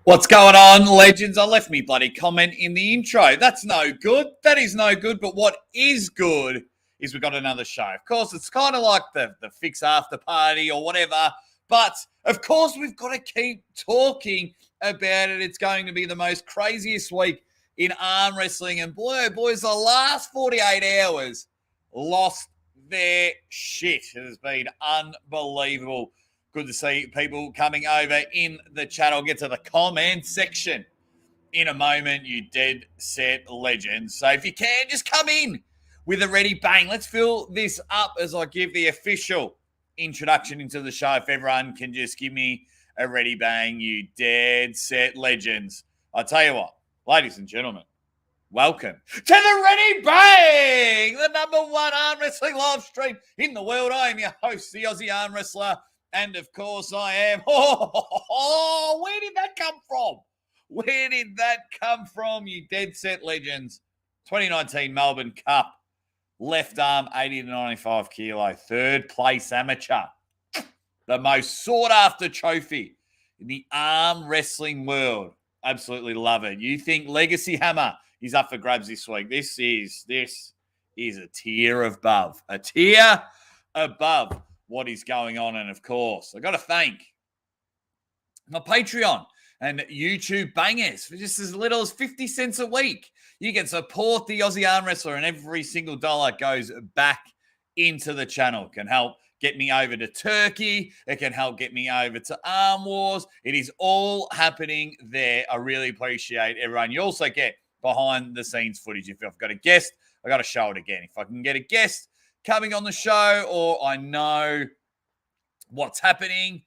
What's going on, legends? I left me bloody comment in the intro. That's no good. That is no good. But what is good is we've got another show. Of course, it's kind of like the fix after party or whatever. But, of course, we've got to keep talking about it. It's going to be the most craziest week in arm wrestling. And, boy, oh, boys, the last 48 hours lost their shit. It has been unbelievable. Good to see people coming over in the chat. I'll get to the comment section in a moment, you dead set legends. So if you can, just come in with a ready bang. Let's fill this up as I give the official introduction into the show. If everyone can just give me a ready bang, you dead set legends. I tell you what, ladies and gentlemen, welcome to the Ready Bang, the #1 arm wrestling live stream in the world. I am your host, the Aussie arm wrestler. And, of course, I am. Where did that come from? Where did that come from, you dead set legends? 2019 Melbourne Cup. Left arm, 80 to 95 kilo. Third place amateur. The most sought-after trophy in the arm wrestling world. Absolutely love it. You think Legacy Hammer is up for grabs this week? This is a tier above. A tier above what is going on. And, of course, I've got to thank my Patreon and YouTube bangers for just as little as 50 cents a week. You can support the Aussie Arm Wrestler, and every single dollar goes back into the channel. It can help get me over to Turkey. It can help get me over to Arm Wars. It is all happening there. I really appreciate everyone. You also get behind-the-scenes footage. If I've got a guest, I've got to show it again. If I can get a guest coming on the show, or I know what's happening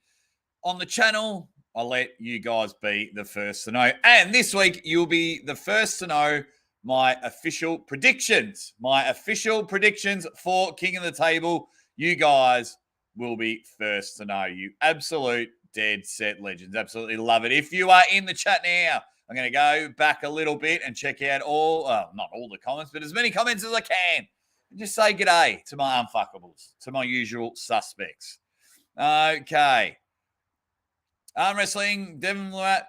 on the channel, I'll let you guys be the first to know. And this week, you'll be the first to know my official predictions. My official predictions for King of the Table. You guys will be first to know. You absolute dead set legends. Absolutely love it. If you are in the chat now, I'm going to go back a little bit and check out not all the comments, but as many comments as I can. Just say g'day to my unfuckables, to my usual suspects. Okay. Arm wrestling, Devon, Larratt,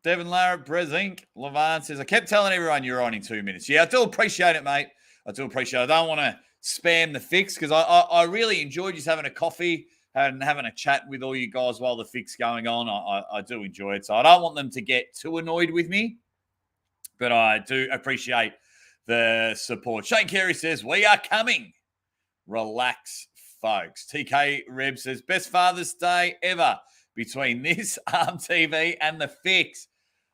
Brezink, Levan says, I kept telling everyone you're on in 2 minutes. Yeah, I do appreciate it, mate. I do appreciate it. I don't want to spam the fix because I really enjoyed just having a coffee and having a chat with all you guys while the fix going on. I do enjoy it. So I don't want them to get too annoyed with me, but I do appreciate the support. Shane Carey says, we are coming. Relax, folks. TK Reb says, best Father's Day ever between this Arm TV and the fix.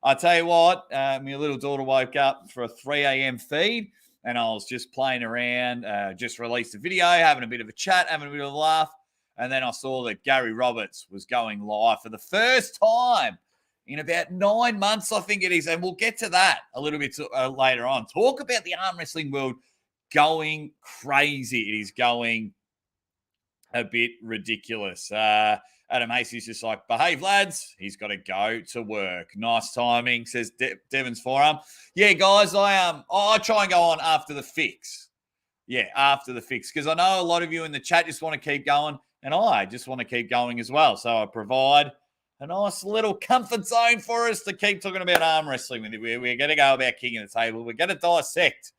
I tell you what, my little daughter woke up for a 3 a.m. feed, and I was just playing around, just released a video, having a bit of a chat, having a bit of a laugh, and then I saw that Gary Roberts was going live for the first time in about 9 months, I think it is. And we'll get to that a little bit later on. Talk about the arm wrestling world going crazy. It is going a bit ridiculous. Adam Hasey's just like, behave, lads. He's got to go to work. Nice timing, says Devon's forearm. Yeah, guys, I try and go on after the fix. Yeah, after the fix. Because I know a lot of you in the chat just want to keep going, and I just want to keep going as well. So I provide a nice little comfort zone for us to keep talking about arm wrestling with you. We're going to go about King of the Table. We're going to dissect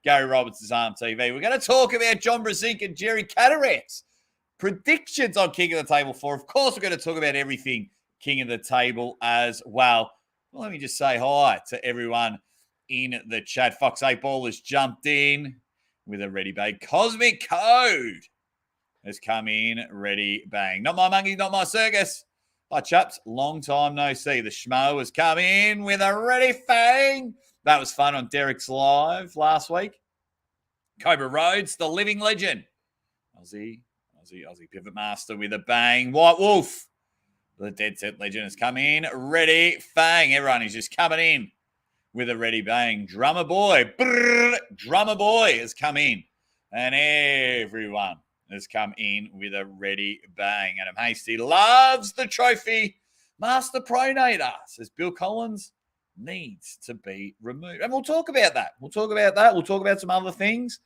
Gary Roberts' Arm TV. We're going to talk about John Brzezinski and Jerry Cataret's predictions on King of the Table 4. Of course, we're going to talk about everything King of the Table as well. Well, let me just say hi to everyone in the chat. Fox 8 Ball has jumped in with a ready bang. Cosmic Code has come in ready bang. Not my monkey, not my circus. Hi, chaps. Long time no see. The Schmo has come in with a ready bang. That was fun on Derek's Live last week. Cobra Rhodes, the living legend. Aussie Pivot Master with a bang. White Wolf, the dead set legend, has come in. Ready bang. Everyone is just coming in with a ready bang. Drummer Boy. Drummer Boy has come in. And everyone has come in with a ready bang. Adam Hasty loves the trophy. Master Pronator, says Bill Collins, needs to be removed. And we'll talk about that. We'll talk about some other things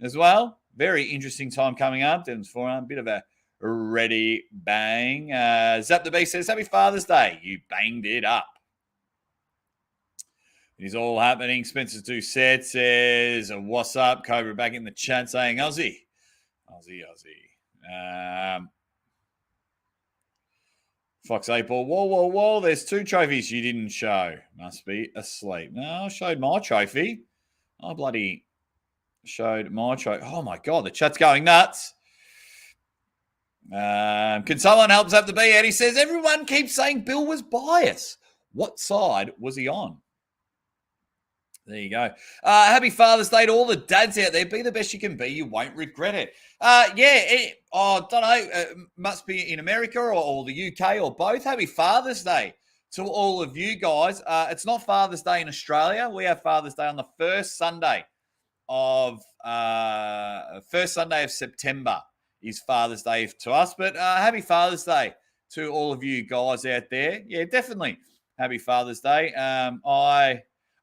as well. Very interesting time coming up. Devon's forearm, bit of a ready bang. Zap the Beast says, Happy Father's Day. You banged it up. It is all happening. Spencer Doucette says, what's up? Cobra back in the chat saying, Aussie. Fox 8 Ball, whoa. There's 2 trophies you didn't show. Must be asleep. No, I showed my trophy. I bloody showed my trophy. Oh, my God, the chat's going nuts. Can someone help Zap the B? Eddie says, everyone keeps saying Bill was biased. What side was he on? There you go. Happy Father's Day to all the dads out there. Be the best you can be. You won't regret it. I don't know. Must be in America or the UK or both. Happy Father's Day to all of you guys. It's not Father's Day in Australia. We have Father's Day on the first Sunday of September is Father's Day to us. But happy Father's Day to all of you guys out there. Yeah, definitely. Happy Father's Day.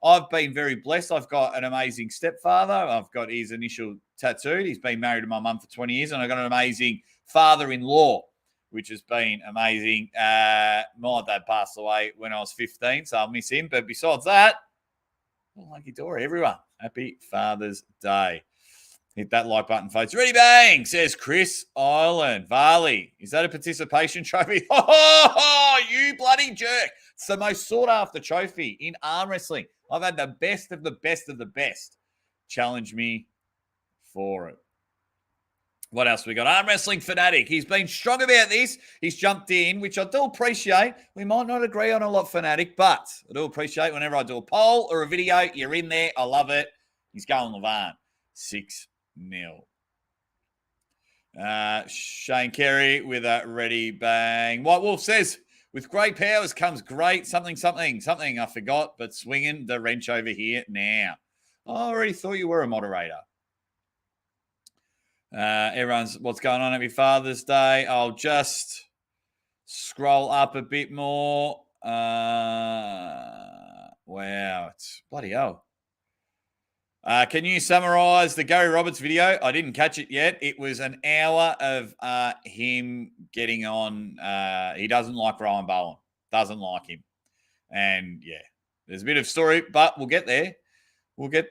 I've been very blessed. I've got an amazing stepfather. I've got his initial tattooed. He's been married to my mum for 20 years, and I've got an amazing father-in-law, which has been amazing. My dad passed away when I was 15, so I'll miss him. But besides that, lucky Dory, everyone. Happy Father's Day. Hit that like button, folks. Ready, bang, says Chris Island. Varley, is that a participation trophy? Oh, you bloody jerk. It's the most sought-after trophy in arm wrestling. I've had the best of the best of the best challenge me for it. What else we got? Arm Wrestling Fanatic. He's been strong about this. He's jumped in, which I do appreciate. We might not agree on a lot, Fanatic, but I do appreciate whenever I do a poll or a video, you're in there. I love it. He's going Levan. 6-0. Shane Carey with a ready bang. White Wolf says, with great powers comes great something I forgot, but swinging the wrench over here now. I already thought you were a moderator. Everyone's, what's going on? Happy Father's Day. I'll just scroll up a bit more. Wow, it's bloody hell. Can you summarize the Gary Roberts video? I didn't catch it yet. It was an hour of him getting on. He doesn't like Ryan Bowen. Doesn't like him. And, yeah, there's a bit of story, but we'll get there. Get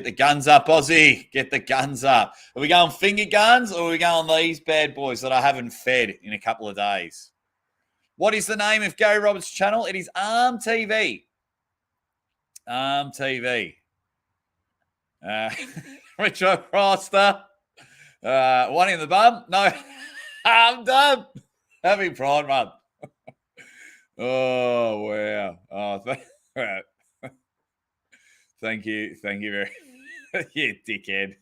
the guns up, Aussie. Get the guns up. Are we going finger guns or are we going these bad boys that I haven't fed in a couple of days? What is the name of Gary Roberts' channel? It is Arm TV. Arm TV. Richard Froster. One in the bum? No. I'm done. Happy Pride Month. Oh, wow. Oh, thank you very much. You dickhead.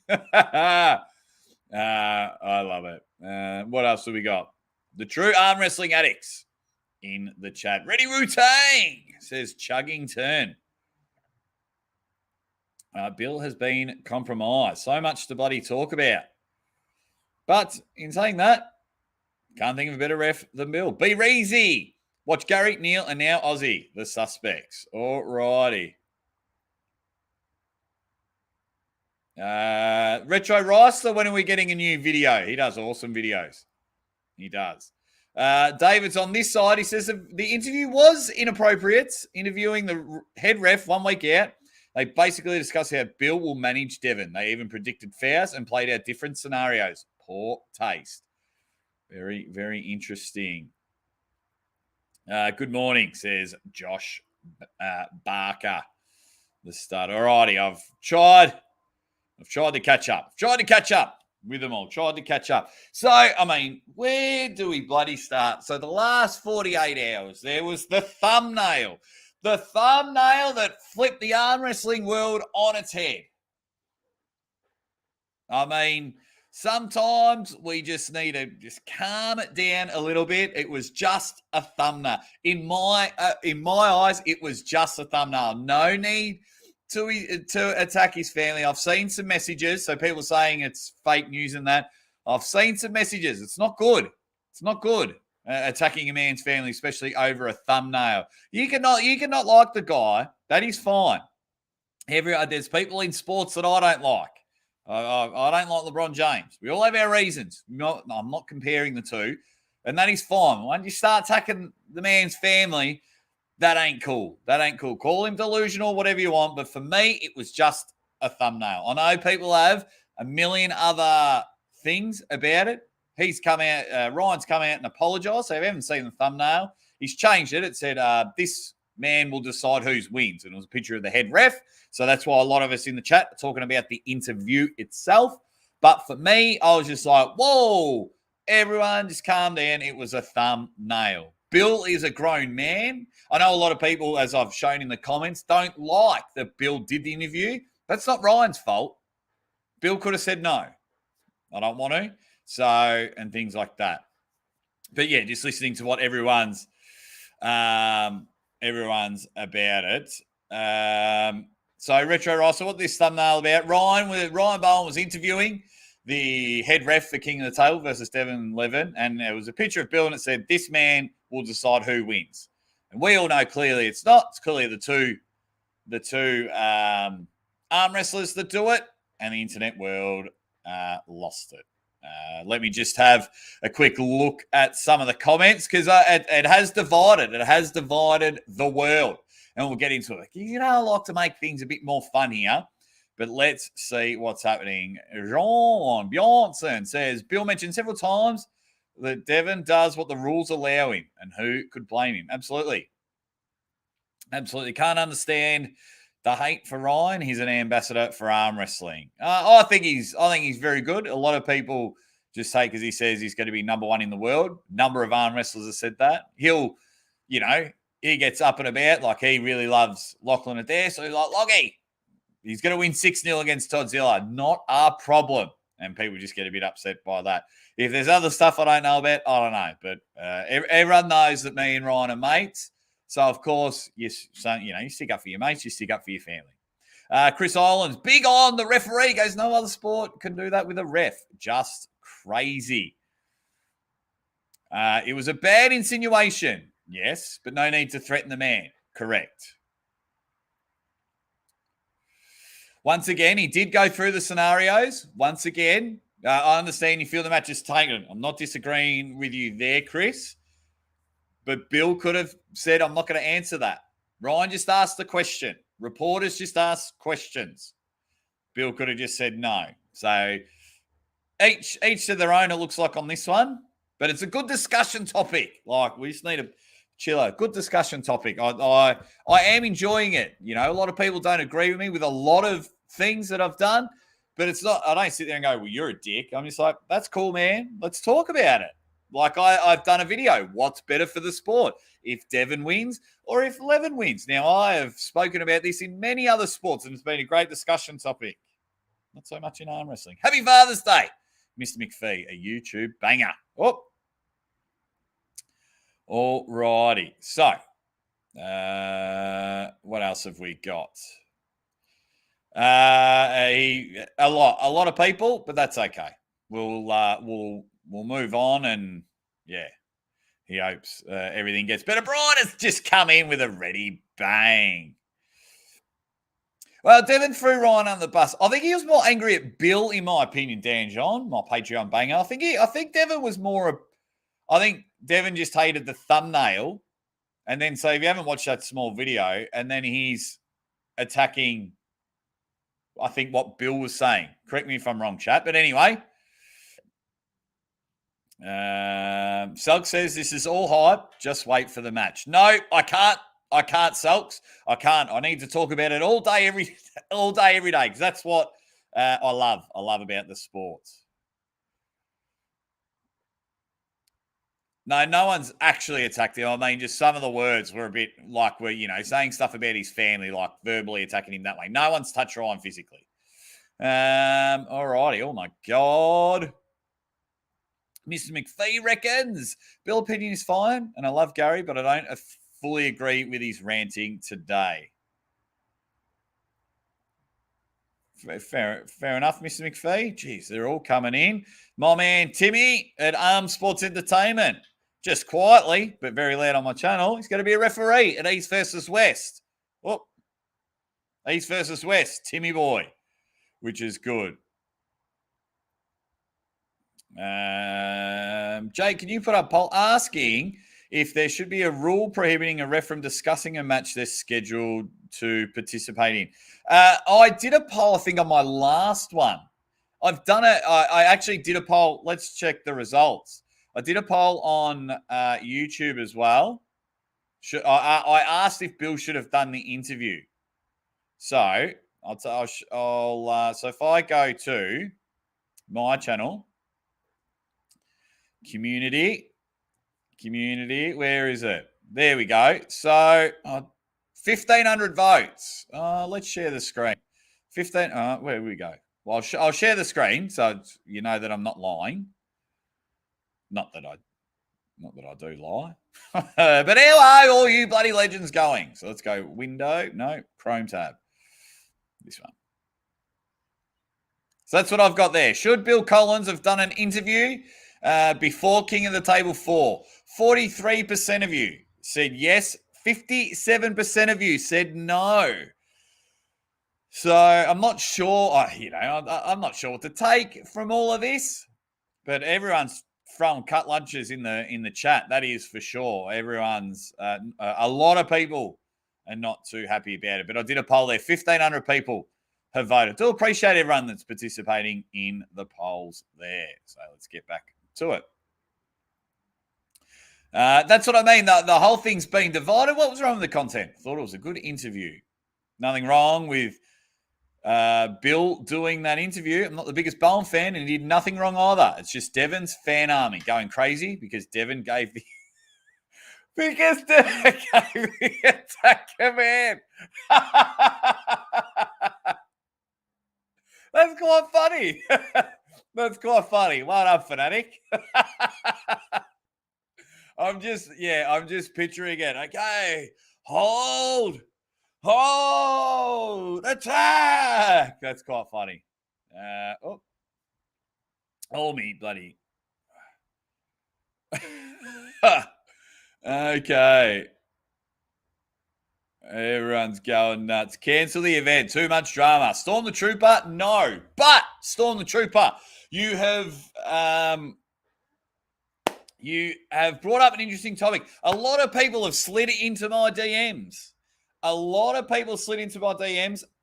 I love it. What else do we got? The true arm wrestling addicts in the chat. Ready, Wu-Tang, says Chugging Turn. Bill has been compromised. So much to bloody talk about. But in saying that, can't think of a better ref than Bill. Be Reezy. Watch Gary, Neil, and now Aussie, the suspects. All righty. Retro Ricer, when are we getting a new video? He does awesome videos. He does. David's on this side. He says the interview was inappropriate, interviewing the head ref 1 week out. They basically discussed how Bill will manage Devon. They even predicted fouls and played out different scenarios. Poor taste. Very, very interesting. Good morning, says Josh Barker, the stud. All righty, I've tried to catch up. With them all. Tried to catch up. So, I mean, where do we bloody start? So the last 48 hours, there was the thumbnail. The thumbnail that flipped the arm wrestling world on its head. I mean, sometimes we just need to just calm it down a little bit. It was just a thumbnail. In my eyes, it was just a thumbnail. No need to attack his family. I've seen some messages. So people saying it's fake news and that. I've seen some messages. It's not good. It's not good. attacking a man's family, especially over a thumbnail. You cannot like the guy. That is fine. There's people in sports that I don't like. I don't like LeBron James. We all have our reasons. I'm not comparing the two, and that is fine. When you start attacking the man's family, that ain't cool. That ain't cool. Call him delusional, whatever you want. But for me, it was just a thumbnail. I know people have a million other things about it. He's come out, Ryan's come out and apologized. So if you haven't seen the thumbnail, he's changed it. It said, this man will decide who wins. And it was a picture of the head ref. So that's why a lot of us in the chat are talking about the interview itself. But for me, I was just like, whoa, everyone just calm down. It was a thumbnail. Bill is a grown man. I know a lot of people, as I've shown in the comments, don't like that Bill did the interview. That's not Ryan's fault. Bill could have said no. I don't want to. So, and things like that. But yeah, just listening to what everyone's about it. So Retro Ross, so what this thumbnail about? Ryan Bowen was interviewing the head ref for King of the Table versus Devon and Levan, and there was a picture of Bill, and it said, "This man will decide who wins." And we all know clearly it's not. It's clearly the two arm wrestlers that do it, and the internet world lost it. Let me just have a quick look at some of the comments, because it has divided. It has divided the world. And we'll get into it. You know, I like to make things a bit more fun here. But let's see what's happening. Jean Bjornson says, Bill mentioned several times that Devon does what the rules allow him. And who could blame him? Absolutely. Absolutely. Can't understand the hate for Ryan. He's an ambassador for arm wrestling. I think he's very good. A lot of people just say because he says he's going to be number one in the world. Number of arm wrestlers have said that. He gets up and about. Like, he really loves Lachlan Adair. So he's like, Lockie, he's going to win 6-0 against Todzilla. Not a problem. And people just get a bit upset by that. If there's other stuff I don't know about, I don't know. But everyone knows that me and Ryan are mates. So, of course, you stick up for your mates, you stick up for your family. Chris Islands, big on the referee. Goes, no other sport can do that with a ref. Just crazy. It was a bad insinuation. Yes, but no need to threaten the man. Correct. Once again, he did go through the scenarios. Once again, I understand you feel the match is taken. I'm not disagreeing with you there, Chris. But Bill could have said, I'm not going to answer that. Ryan just asked the question. Reporters just ask questions. Bill could have just said no. So each to their own, it looks like on this one. But it's a good discussion topic. Like, we just need to chill out. Good discussion topic. I am enjoying it. You know, a lot of people don't agree with me with a lot of things that I've done. But it's not, I don't sit there and go, well, you're a dick. I'm just like, that's cool, man. Let's talk about it. Like, I've done a video. What's better for the sport? If Devon wins or if Levan wins? Now, I have spoken about this in many other sports, and it's been a great discussion topic. Not so much in arm wrestling. Happy Father's Day, Mr. McPhee, a YouTube banger. Oh. All righty. So, what else have we got? A lot of people, but that's okay. We'll move on, and yeah, he hopes everything gets better. Brian has just come in with a ready bang. Well, Devon threw Ryan on the bus. I think he was more angry at Bill, in my opinion, Dan John, my Patreon banger. I think Devon was more. I think Devon just hated the thumbnail, and then so if you haven't watched that small video, and then he's attacking, I think, what Bill was saying. Correct me if I'm wrong, chat. But anyway. Selk says this is all hype. Just wait for the match. No, I can't. Selks. I can't. I need to talk about it all day, every day, because that's what I love. I love about the sports. No one's actually attacked him. I mean, just some of the words were a bit like we're, saying stuff about his family, like verbally attacking him that way. No one's touched Ryan physically. All righty. Oh my God. Mr. McPhee reckons Bill's opinion is fine, and I love Gary, but I don't fully agree with his ranting today. Fair enough, Mr. McPhee. Jeez, they're all coming in. My man Timmy at Arm Sports Entertainment. just quietly, but very loud on my channel, he's going to be a referee at East versus West. Oh, East versus West, Timmy boy, which is good. Jake, can you put up a poll asking if there should be a rule prohibiting a ref from discussing a match they're scheduled to participate in? I did a poll, I think, on my last one. I've done it. I actually did a poll. Let's check the results. I did a poll on YouTube as well. I asked if Bill should have done the interview. So so if I go to my channel, community, where is it? There we go. So 1,500 votes. Let's share the screen. 15. Where we go? Well, I'll share the screen so you know that I'm not lying. Not that I do lie. But how are all you bloody legends going? So let's go window. No, Chrome tab. This one. So that's what I've got there. Should Bill Collins have done an interview before King of the Table 4? 43% of you said yes. 57% of you said no. So I'm not sure, I'm not sure what to take from all of this, but everyone's throwing cut lunches in the chat. That is for sure. Everyone's, a lot of people are not too happy about it. But I did a poll there. 1,500 people have voted. Do appreciate everyone that's participating in the polls there. So let's get back to it. That's what I mean. The whole thing's been divided. What was wrong with the content? Thought it was a good interview. Nothing wrong with Bill doing that interview. I'm not the biggest Bowen fan, and he did nothing wrong either. It's just Devon's fan army going crazy because Devon gave the attack command. That's quite funny. That's quite funny. Well done, Fanatic. I'm just picturing it. Okay, hold, attack. That's quite funny. Me bloody. Okay. Everyone's going nuts. Cancel the event. Too much drama. Storm the Trooper? No. But Storm the Trooper, you have brought up an interesting topic. A lot of people have slid into my DMs.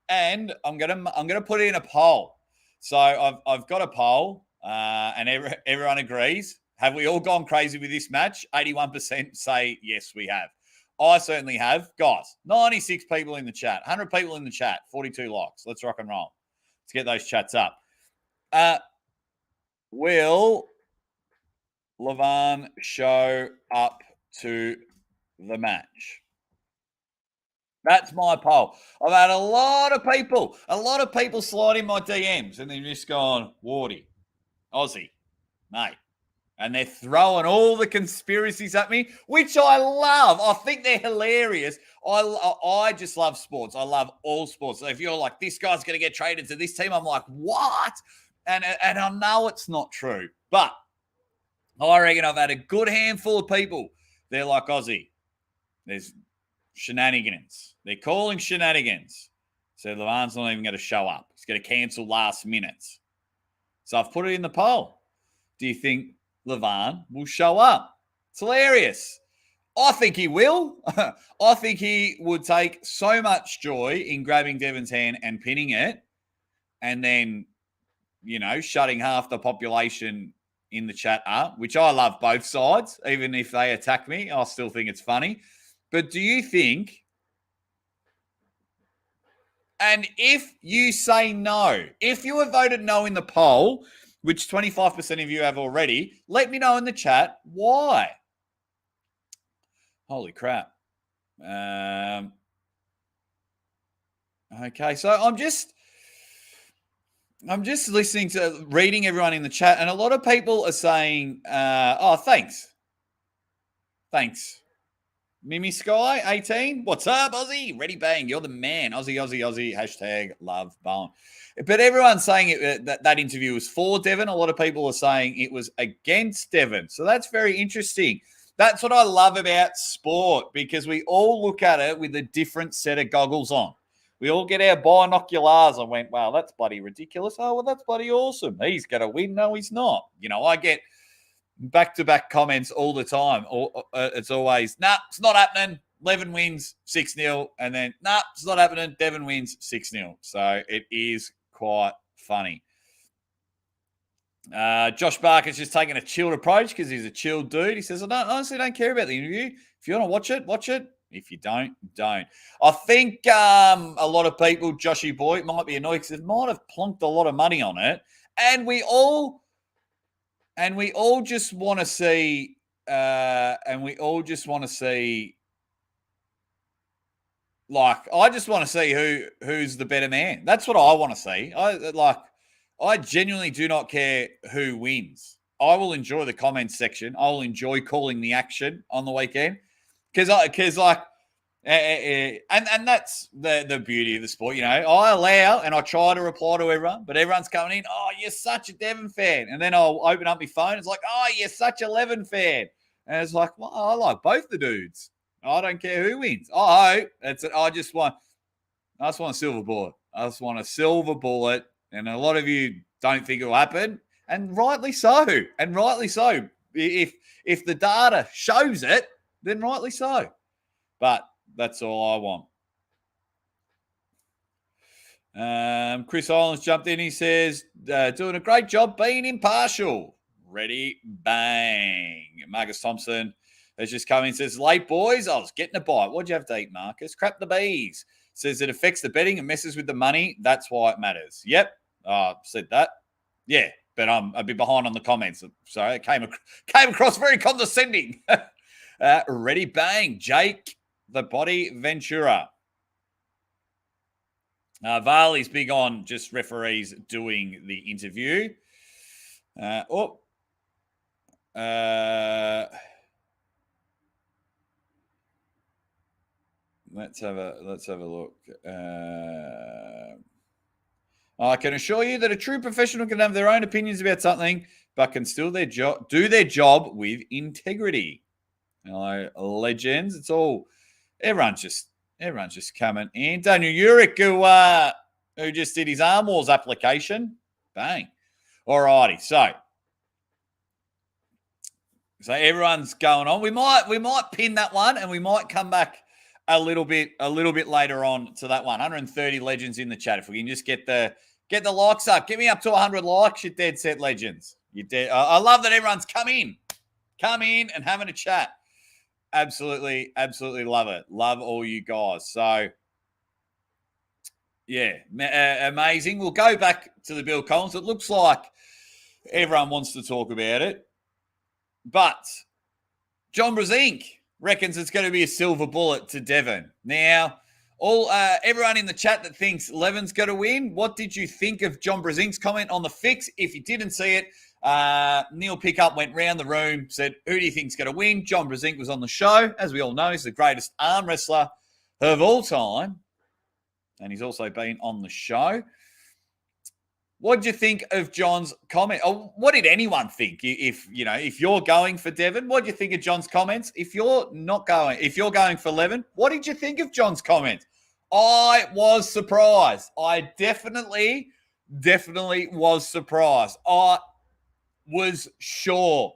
And I'm gonna put it in a poll. So I've got a poll, and everyone agrees. Have we all gone crazy with this match? 81% say yes, we have. I certainly have. Guys, 96 people in the chat, 100 people in the chat, 42 likes. Let's rock and roll. Let's get those chats up. Will Levan show up to the match? That's my poll. I've had a lot of people slide in my DMs and they're just going, Wardy, Aussie, mate. And they're throwing all the conspiracies at me, which I love. I think they're hilarious. I just love sports. I love all sports. So if you're like, this guy's going to get traded to this team, I'm like, what? And I know it's not true. But I reckon I've had a good handful of people. They're like, Aussie, there's shenanigans. They're calling shenanigans. So Levan's not even going to show up. He's going to cancel last minute. So I've put it in the poll. Do you think Levan will show up? It's hilarious. I think he will. I think he would take so much joy in grabbing Devon's hand and pinning it and then, shutting half the population in the chat up, which I love both sides. Even if they attack me, I still think it's funny. But do you think, and if you say no, if you have voted no in the poll, which 25% of you have already, let me know in the chat why. Holy crap. Okay, so I'm just listening to, reading everyone in the chat, and a lot of people are saying, thanks. Thanks. Mimi Sky, 18. What's up, Aussie? Ready bang. You're the man. Aussie, Aussie, Aussie. Hashtag love Bowen. But everyone's saying that interview was for Devon. A lot of people are saying it was against Devon. So that's very interesting. That's what I love about sport, because we all look at it with a different set of goggles on. We all get our binoculars and went, wow, that's bloody ridiculous. Oh, well, that's bloody awesome. He's going to win. No, he's not. I get back-to-back comments all the time. It's always, nah, it's not happening. Levan wins 6-0. And then, nah, it's not happening. Devon wins 6-0. So it is quite funny. Josh Barker's just taking a chilled approach because he's a chilled dude. He says, I honestly don't care about the interview. If you want to watch it, watch it. If you don't, don't. I think a lot of people, Joshy boy, might be annoyed because they might have plonked a lot of money on it. And we all just want to see, like, I just want to see who's the better man. That's what I want to see. I genuinely do not care who wins. I will enjoy the comments section. I will enjoy calling the action on the weekend because and that's the beauty of the sport. I allow and I try to reply to everyone, but everyone's coming in. Oh, you're such a Devon fan, and then I'll open up my phone. It's like, oh, you're such a Levan fan, and it's like, well, I like both the dudes. I don't care who wins. I just want a silver bullet. I just want a silver bullet. And a lot of you don't think it will happen, and rightly so. And rightly so. If the data shows it, then rightly so. But that's all I want. Chris Islands jumped in. He says, doing a great job being impartial. Ready, bang. Marcus Thompson has just come in and says, late boys, I was getting a bite. What'd you have to eat, Marcus? Crap the bees. Says it affects the betting and messes with the money. That's why it matters. Yep. Said that. Yeah, but I'm a bit behind on the comments. So it came across very condescending. Ready, bang. Jake, the body Ventura. Varley's big on just referees doing the interview. Let's have a look. I can assure you that a true professional can have their own opinions about something, but can still do their job with integrity. Legends. It's all everyone's just coming in. Daniel Urick, who just did his Arm Wars application. Bang. Alrighty, so everyone's going on. We might pin that one, and we might come back a little bit later on to that one. 130 legends in the chat. If we can just get the likes up, get me up to 100 likes, you dead set legends. You dead. I love that everyone's come in and having a chat. Absolutely love it. Love all you guys. So yeah, amazing. We'll go back to the Bill Collins. It looks like everyone wants to talk about it, but John Brasink reckons it's going to be a silver bullet to Devon. Now, everyone in the chat that thinks Levan's going to win, what did you think of John Brasink's comment on the fix? If you didn't see it, Neil Pickup went round the room, said, who do you think's going to win? John Brasink was on the show. As we all know, he's the greatest arm wrestler of all time, and he's also been on the show. What did you think of John's comment? Or what did anyone think? If you're going for Devon, what do you think of John's comments? If you're going for Levan, what did you think of John's comments? I was surprised. I definitely was surprised. I was sure.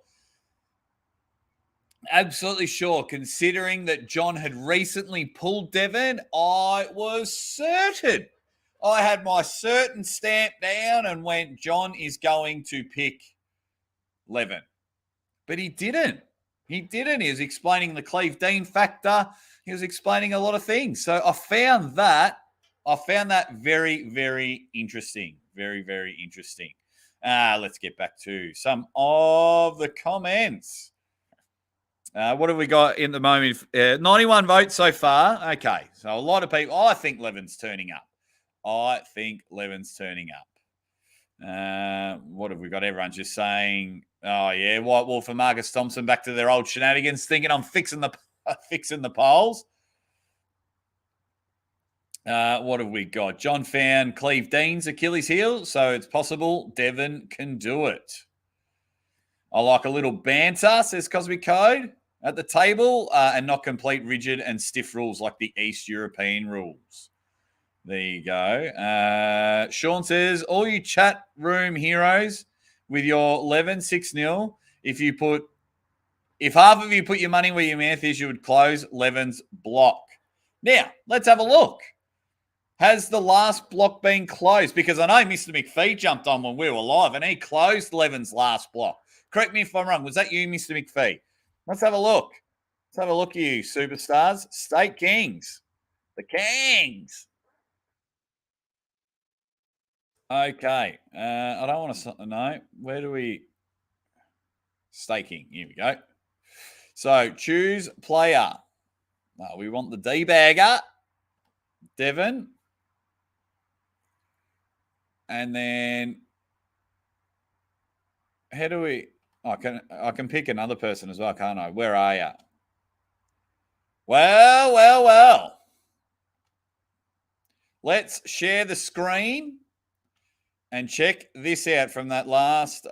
Absolutely sure. Considering that John had recently pulled Devon, I was certain. I had my certain stamp down and went, John is going to pick Levan. But he didn't. He was explaining the Cleve Dean factor. He was explaining a lot of things. So I found that very, very interesting. Very, very interesting. Let's get back to some of the comments. What have we got in the moment? 91 votes so far. Okay. So a lot of people, I think Levan's turning up. What have we got? Everyone's just saying, oh, yeah, White Wolf and Marcus Thompson back to their old shenanigans, thinking I'm fixing the polls. What have we got? John found Cleve Dean's Achilles heel, so it's possible Devon can do it. I like a little banter, says Cosmic Code. at the table and not complete rigid and stiff rules like the East European rules. There you go. Sean says, all you chat room heroes with your Levan 6-0, if half of you put your money where your mouth is, you would close Levan's block. Now, let's have a look. Has the last block been closed? Because I know Mr. McPhee jumped on when we were live and he closed Levan's last block. Correct me if I'm wrong. Was that you, Mr. McPhee? Let's have a look. Let's have a look at you, superstars. State Kings. The Kings. Okay. I don't want to know. Where do we... Staking. Here we go. So, choose player. We want the D-bagger. Devon. And then... How do we... I can pick another person as well, can't I? Where are you? Well. Let's share the screen and check this out from that last.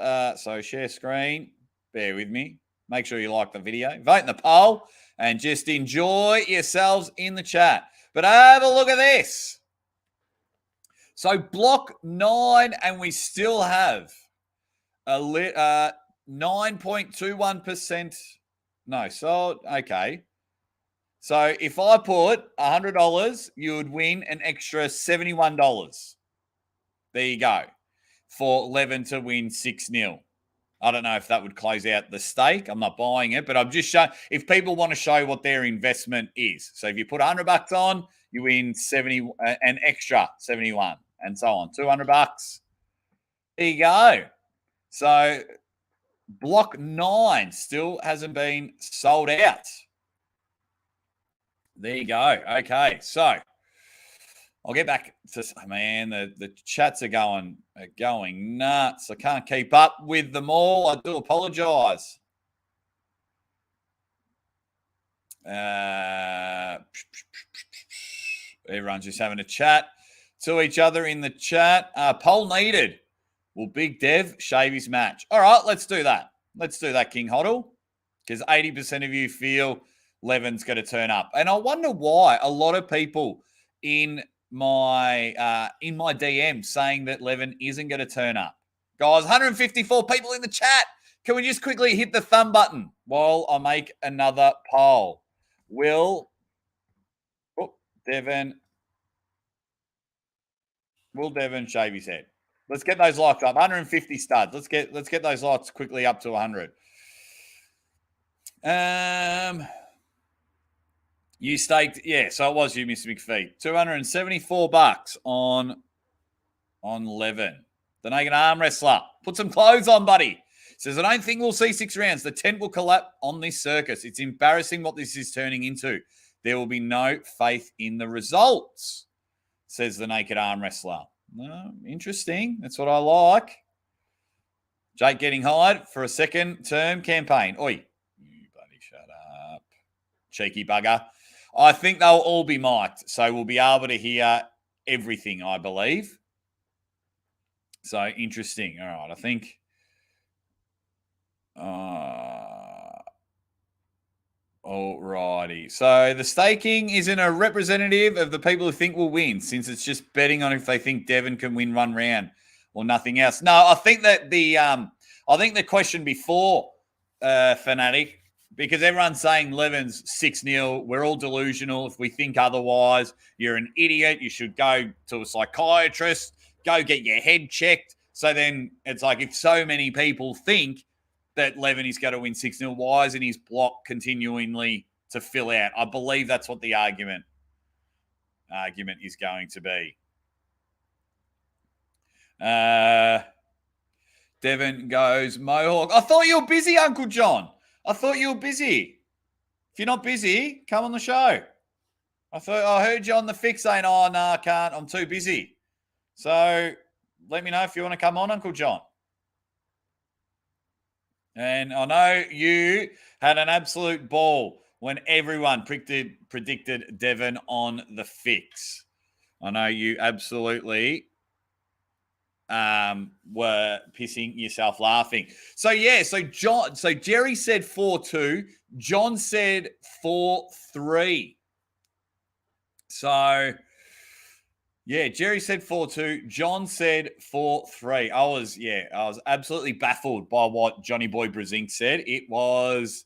So share screen. Bear with me. Make sure you like the video. Vote in the poll and just enjoy yourselves in the chat. But have a look at this. So block 9 and we still have a 9.21%. No, so, okay. So if I put $100, you would win an extra $71. There you go. For Levan to win 6-0. I don't know if that would close out the stake. I'm not buying it, but I'm just showing if people want to show what their investment is. So if you put $100 on, you win an extra 71 and so on. $200. There you go. So block 9 still hasn't been sold out. There you go. Okay, so I'll get back to, man, the chats are going nuts. I can't keep up with them all. I do apologise. Everyone's just having a chat to each other in the chat. Poll needed. Will Big Dev shave his match? All right, let's do that. Let's do that, King Hoddle, because 80% of you feel Levan's going to turn up. And I wonder why a lot of people in my DM saying that Levan isn't going to turn up. Guys, 154 people in the chat. Can we just quickly hit the thumb button while I make another poll? Will Devon shave his head? Let's get those likes up. 150 studs. Let's get those likes quickly up to 100. You staked, yeah. So it was you, Mr. McPhee. $274 on Levan. The naked arm wrestler. Put some clothes on, buddy. Says, I don't think we'll see 6 rounds. The tent will collapse on this circus. It's embarrassing what this is turning into. There will be no faith in the results, says the naked arm wrestler. No, interesting. That's what I like. Jake getting hired for a second term campaign. Oi, you bloody shut up. Cheeky bugger. I think they'll all be mic'd, so we'll be able to hear everything, I believe. So, interesting. All right, I think... Alrighty. So the staking isn't a representative of the people who think will win, since it's just betting on if they think Devon can win one round or nothing else. No, I think that the question before, Fanatic, because everyone's saying Levan's 6-0, we're all delusional. If we think otherwise, you're an idiot. You should go to a psychiatrist, go get your head checked. So then it's like, if so many people think that Levan is going to win 6-0, why isn't his block continually to fill out? I believe that's what the argument is going to be. Devon goes, Mohawk. I thought you were busy, Uncle John. I thought you were busy. If you're not busy, come on the show. I heard you on the fix saying, oh, no, I can't. I'm too busy. So let me know if you want to come on, Uncle John. And I know you had an absolute ball when everyone predicted Devon on the fix. I know you absolutely were pissing yourself laughing. So Jerry said 4-2. John said 4-3. So yeah, Jerry said 4-2. John said 4-3. I was absolutely baffled by what Johnny Boy Brezink said. It was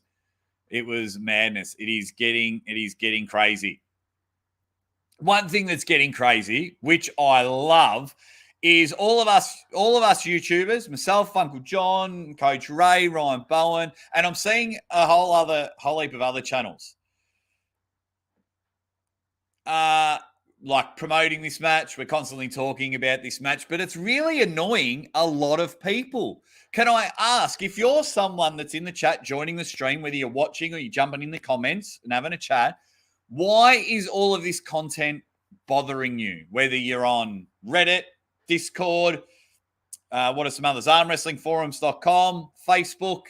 madness. It is getting crazy. One thing that's getting crazy, which I love, is all of us YouTubers, myself, Uncle John, Coach Ray, Ryan Bowen, and I'm seeing a whole heap of other channels. Like promoting this match. We're constantly talking about this match, but it's really annoying a lot of people. Can I ask, if you're someone that's in the chat joining the stream, whether you're watching or you're jumping in the comments and having a chat, why is all of this content bothering you? Whether you're on Reddit, Discord, what are some others? armwrestlingforums.com, Facebook.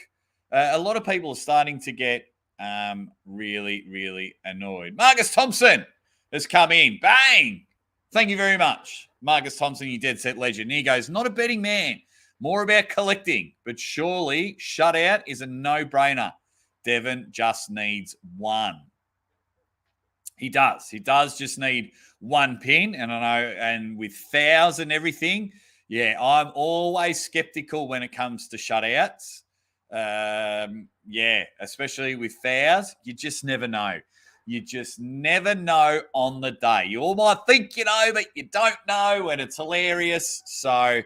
A lot of people are starting to get really, really annoyed. Marcus Thompson has come in. Bang! Thank you very much. Marcus Thompson, you dead set legend. And he goes, not a betting man, more about collecting, but surely shutout is a no-brainer. Devon just needs one. He does. He does just need one pin. And I know, and with fouls and everything, yeah, I'm always skeptical when it comes to shutouts. Yeah, especially with fouls. You just never know. You just never know on the day. You all might think you know, but you don't know, and it's hilarious. So,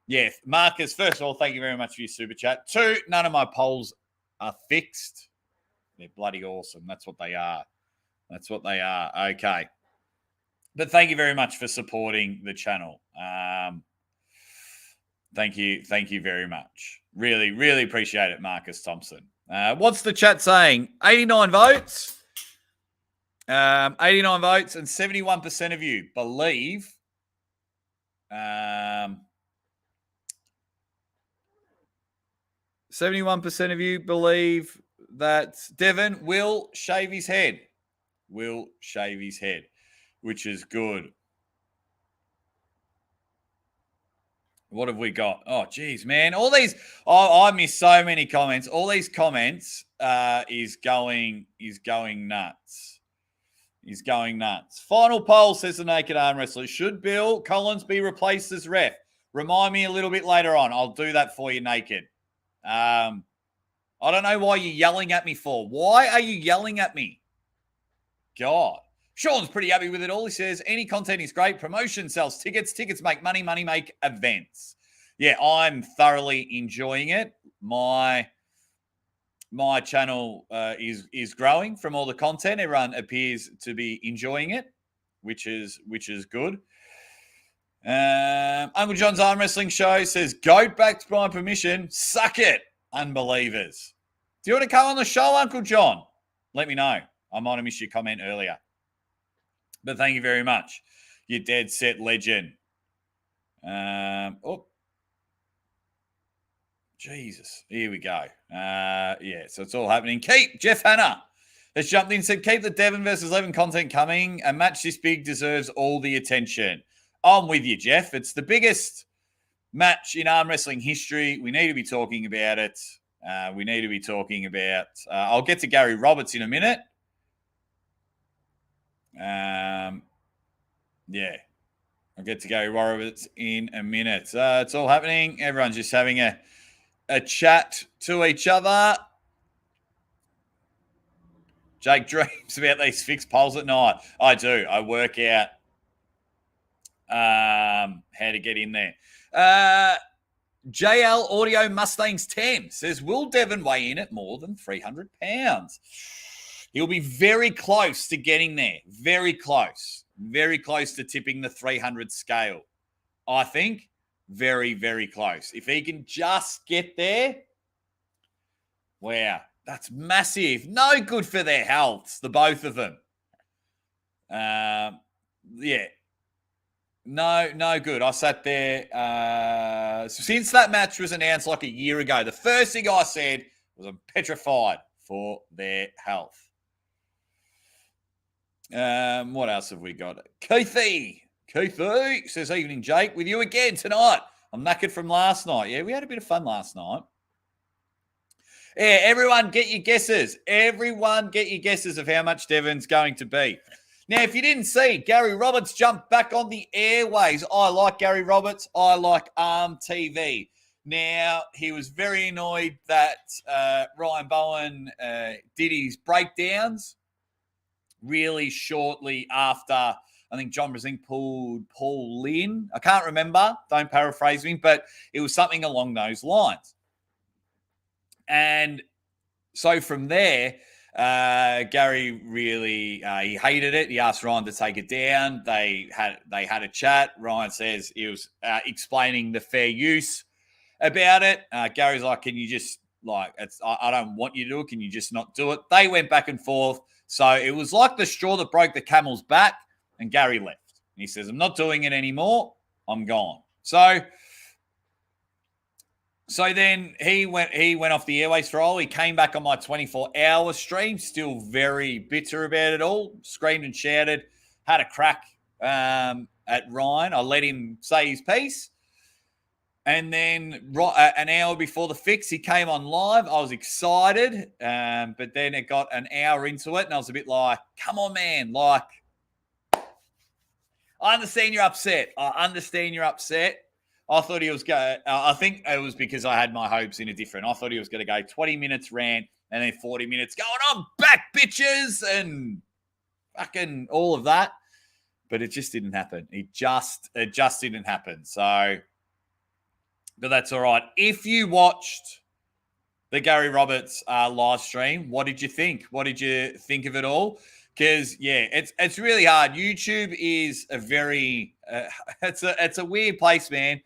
yeah, Marcus, first of all, thank you very much for your super chat. 2, none of my polls are fixed. They're bloody awesome. That's what they are. That's what they are. Okay. But thank you very much for supporting the channel. Thank you. Thank you very much. Really, really appreciate it, Marcus Thompson. What's the chat saying? 89 votes. 89 votes and 71% of you believe 71% of you believe that Devon will shave his head. Will shave his head, which is good. What have we got? Oh, geez, man. All these, I missed so many comments. All these comments is going nuts. He's going nuts. Final poll says the Naked Arm Wrestler. Should Bill Collins be replaced as ref? Remind me a little bit later on. I'll do that for you, Naked. I don't know why you're yelling at me for. Why are you yelling at me? God. Sean's pretty happy with it all. He says, any content is great. Promotion sells tickets. Tickets make money. Money make events. Yeah, I'm thoroughly enjoying it. My channel is growing from all the content. Everyone appears to be enjoying it, which is good. Uncle John's Arm Wrestling Show says, Goat backed by permission. Suck it, unbelievers. Do you want to come on the show, Uncle John? Let me know. I might have missed your comment earlier. But thank you very much. You dead set legend. Jesus. Here we go. Yeah, so it's all happening. Jeff Hanna has jumped in and said, keep the Devon versus Levan content coming. A match this big deserves all the attention. I'm with you, Jeff. It's the biggest match in arm wrestling history. We need to be talking about it. We need to be talking about... I'll get to Gary Roberts in a minute. Yeah. I'll get to Gary Roberts in a minute. It's all happening. Everyone's just having a chat to each other. Jake dreams about these fixed polls at night. I do. I work out how to get in there. JL Audio Mustangs 10 says, will Devon weigh in at more than 300 pounds? He'll be very close to getting there. Very close. Very close to tipping the 300 scale. I think very, very close. If he can just get there, wow, that's massive. No good for their healths, the both of them. Yeah. No good. I sat there. Since that match was announced like a year ago, the first thing I said was I'm petrified for their health. What else have we got? Keithy says, evening, Jake. With you again tonight. I'm knackered from last night. Yeah, we had a bit of fun last night. Yeah, everyone get your guesses. Everyone get your guesses of how much Devon's going to be. Now, if you didn't see, Gary Roberts jumped back on the airways. I like Gary Roberts. I like Arm TV. Now, he was very annoyed that Ryan Bowen did his breakdowns really shortly after, I think John Brasink pulled Paul Lynn. I can't remember. Don't paraphrase me, but it was something along those lines. And so from there, Gary really he hated it. He asked Ryan to take it down. They had a chat. Ryan says he was explaining the fair use about it. Gary's like, "Can you just I don't want you to do it. Can you just not do it?" They went back and forth. So it was like the straw that broke the camel's back, and Gary left. And he says, "I'm not doing it anymore. I'm gone." So then he went off the airways for a while. He came back on my 24-hour stream, still very bitter about it all, screamed and shouted, had a crack at Ryan. I let him say his piece. And then an hour before the fix, he came on live. I was excited, but then it got an hour into it, and I was a bit like, come on, man. Like, I understand you're upset. I thought he was going. I think it was because I had my hopes in a different. I thought he was going to go 20 minutes rant and then 40 minutes going, "I'm back, bitches," and fucking all of that. But it just didn't happen. It just didn't happen. So, but that's all right. If you watched the Gary Roberts live stream, what did you think? What did you think of it all? Because yeah, it's really hard. YouTube is a very it's a weird place, man.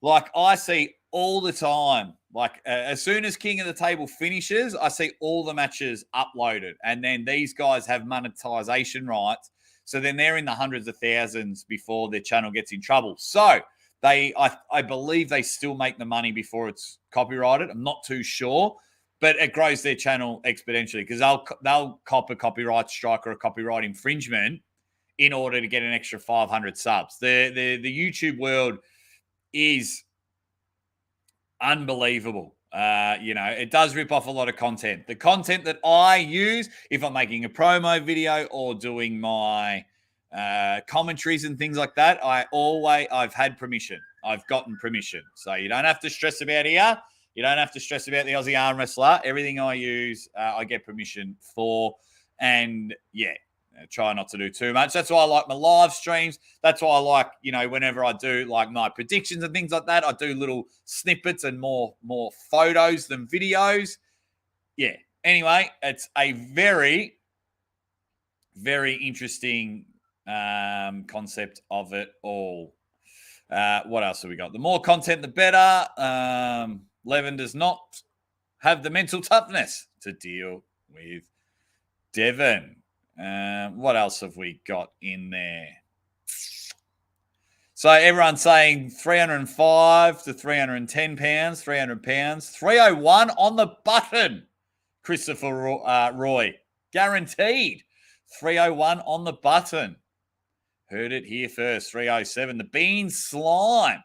Like, I see all the time, like as soon as King of the Table finishes, I see all the matches uploaded. And then these guys have monetization rights. So then they're in the hundreds of thousands before their channel gets in trouble. So I believe they still make the money before it's copyrighted. I'm not too sure, but it grows their channel exponentially because they'll cop a copyright strike or a copyright infringement in order to get an extra 500 subs. The YouTube world is unbelievable. It does rip off a lot of content. The content that I use, if I'm making a promo video or doing my commentaries and things like that, I've had permission. I've gotten permission. So you don't have to stress about here. You don't have to stress about the Aussie arm wrestler. Everything I use, I get permission for. And yeah, try not to do too much. That's why I like my live streams. That's why I like, whenever I do like my predictions and things like that, I do little snippets and more photos than videos. Yeah. Anyway, it's a very, very interesting concept of it all. What else have we got? The more content, the better. Levan does not have the mental toughness to deal with Devon. What else have we got in there? So everyone's saying 305 to 310 pounds, 300 pounds, 301 on the button. Christopher Roy, guaranteed 301 on the button. Heard it here first. 307. The Bean Slime,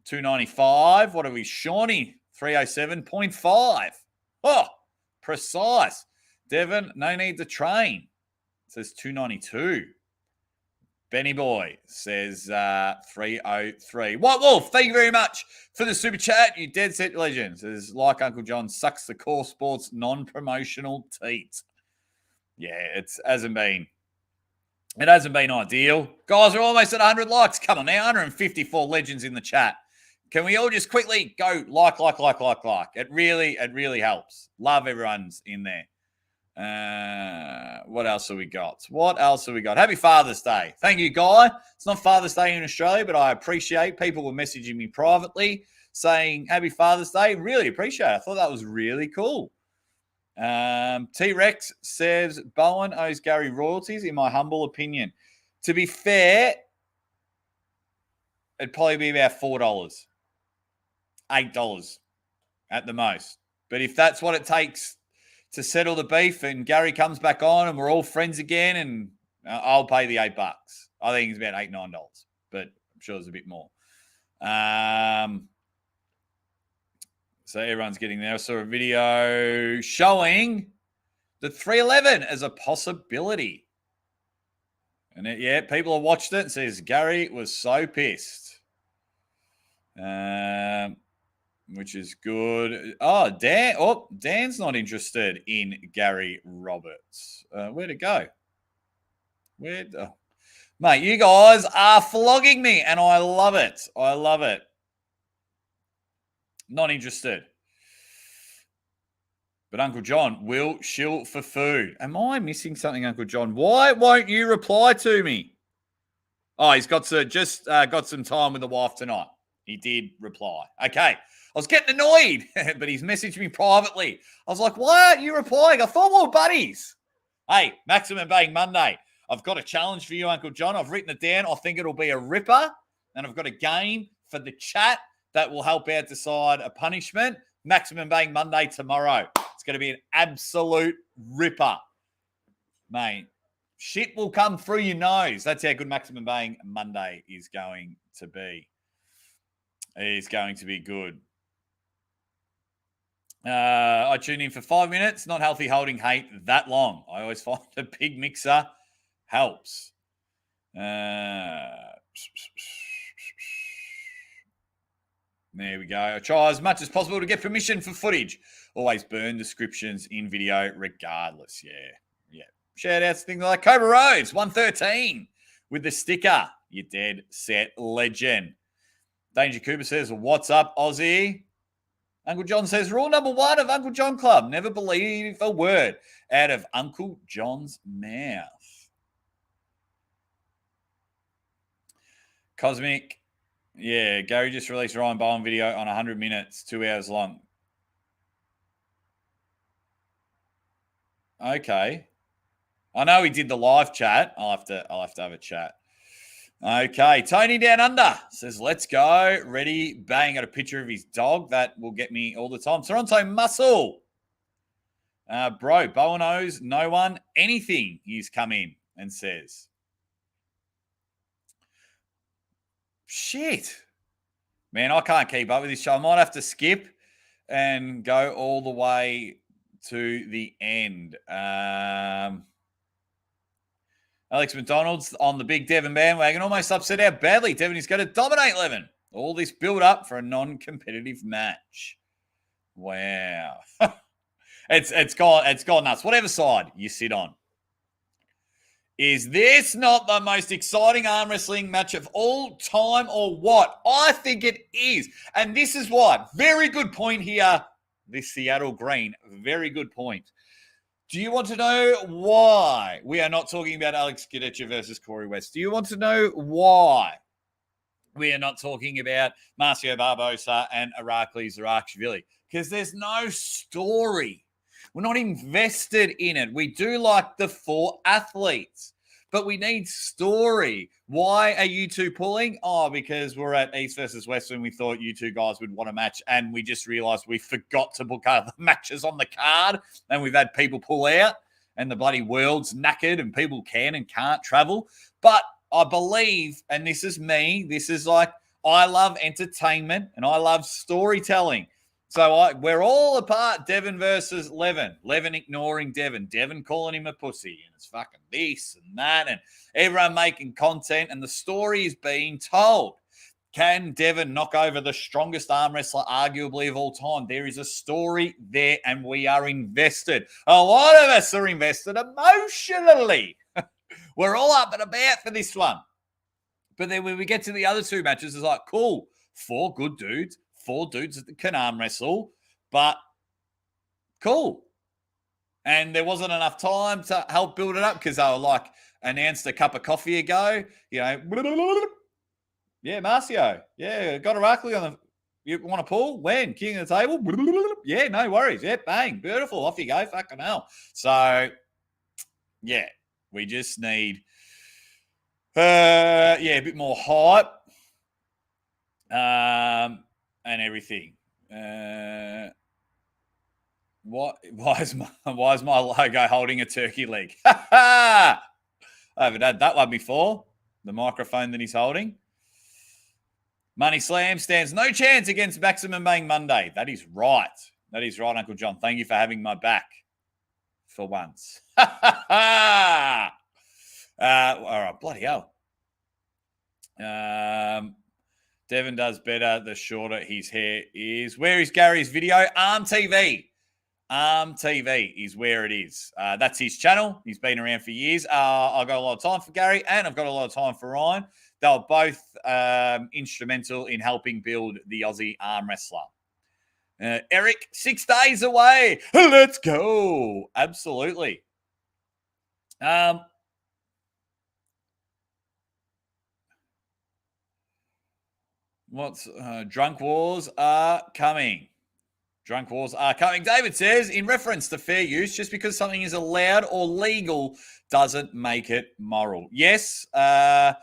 295. What are we, Shawnee? 307.5. Oh, precise. Devon, no need to train. Says 292. Benny Boy says 303. White Wolf, thank you very much for the super chat. You dead set legend. Says, like Uncle John, sucks the core sports non-promotional teat. Yeah, it hasn't been ideal. Guys, we're almost at 100 likes. Come on now, 154 legends in the chat. Can we all just quickly go like? It really helps. Love everyone's in there. What else have we got? Happy Father's Day. Thank you, Guy. It's not Father's Day in Australia, but I appreciate people were messaging me privately saying Happy Father's Day. Really appreciate it. I thought that was really cool. T-Rex says Bowen owes Gary royalties, in my humble opinion. To be fair, it'd probably be about $4, $8 at the most. But if that's what it takes to settle the beef and Gary comes back on and we're all friends again, and I'll pay the $8. I think it's about $8, $9, but I'm sure there's a bit more. So everyone's getting there. I saw a video showing the 311 as a possibility. And people have watched it and says Gary was so pissed. Which is good. Oh, Dan's not interested in Gary Roberts. Where'd it go? Mate, you guys are flogging me, and I love it. I love it. Not interested. But Uncle John will shill for food. Am I missing something, Uncle John? Why won't you reply to me? Oh, he's got got some time with the wife tonight. He did reply. Okay. I was getting annoyed, but he's messaged me privately. I was like, why aren't you replying? I thought we were buddies. Hey, Maximum Bang Monday. I've got a challenge for you, Uncle John. I've written it down. I think it'll be a ripper. And I've got a game for the chat that will help out decide a punishment. Maximum Bang Monday tomorrow. It's going to be an absolute ripper. Mate, shit will come through your nose. That's how good Maximum Bang Monday is going to be. It is going to be good. I tuned in for 5 minutes. Not healthy holding hate that long. I always find a big mixer helps. There we go. I try as much as possible to get permission for footage. Always burn descriptions in video regardless. Yeah. Shout outs to things like Cobra Rose 113 with the sticker. You dead set legend. Danger Cooper says, what's up, Aussie? Uncle John says, rule number 1 of Uncle John Club, never believe a word out of Uncle John's mouth. Cosmic, yeah, Gary just released Ryan Bowen video on 100 minutes, 2 hours long. Okay. I know he did the live chat. I'll have to have a chat. Okay, Tony Down Under says, let's go. Ready, bang, got a picture of his dog. That will get me all the time. Toronto Muscle. Bro, Bowen owes no one anything, he's come in and says. Shit. Man, I can't keep up with this show. I might have to skip and go all the way to the end. Alex McDonald's on the big Devon bandwagon, almost upset how badly Devon is going to dominate Levan. All this build up for a non-competitive match. Wow. It's gone nuts. Whatever side you sit on. Is this not the most exciting arm wrestling match of all time or what? I think it is. And this is why. Very good point here. This Seattle Green. Very good point. Do you want to know why we are not talking about Alex Gadecha versus Corey West? Do you want to know why we are not talking about Marcio Barbosa and Irakli Zarakashvili? Because there's no story. We're not invested in it. We do like the 4 athletes, but we need story. Why are you two pulling? Oh, because we're at East versus West and we thought you two guys would want a match, and we just realized we forgot to book other matches on the card, and we've had people pull out, and the bloody world's knackered, and people can and can't travel. But I believe, and this is me, this is like, I love entertainment and I love storytelling. So we're all apart, Devon versus Levan. Levan ignoring Devon. Devon calling him a pussy. And it's fucking this and that. And everyone making content. And the story is being told. Can Devon knock over the strongest arm wrestler arguably of all time? There is a story there and we are invested. A lot of us are invested emotionally. We're all up and about for this one. But then when we get to the other 2 matches, it's like, cool, 4 good dudes. 4 dudes that can arm wrestle, but cool. And there wasn't enough time to help build it up because they were like announced a cup of coffee ago. You know, yeah, Marcio. Yeah, got Irakli on the. You want to pull? When? King of the table? Yeah, no worries. Yeah, bang. Beautiful. Off you go. Fucking hell. So, yeah, we just need, a bit more hype. And everything. Why is my logo holding a turkey leg? I haven't had that one before. The microphone that he's holding. Money Slam stands no chance against Maximum Bang Monday. That is right. That is right, Uncle John. Thank you for having my back for once. All right, bloody hell. Devon does better the shorter his hair is. Where is Gary's video? Arm TV. Arm TV is where it is. That's his channel. He's been around for years. I've got a lot of time for Gary and I've got a lot of time for Ryan. They were both instrumental in helping build the Aussie arm wrestler. Eric, 6 days away. Let's go. Absolutely. Drunk wars are coming. Drunk wars are coming. David says, in reference to fair use, just because something is allowed or legal doesn't make it moral. Yes, I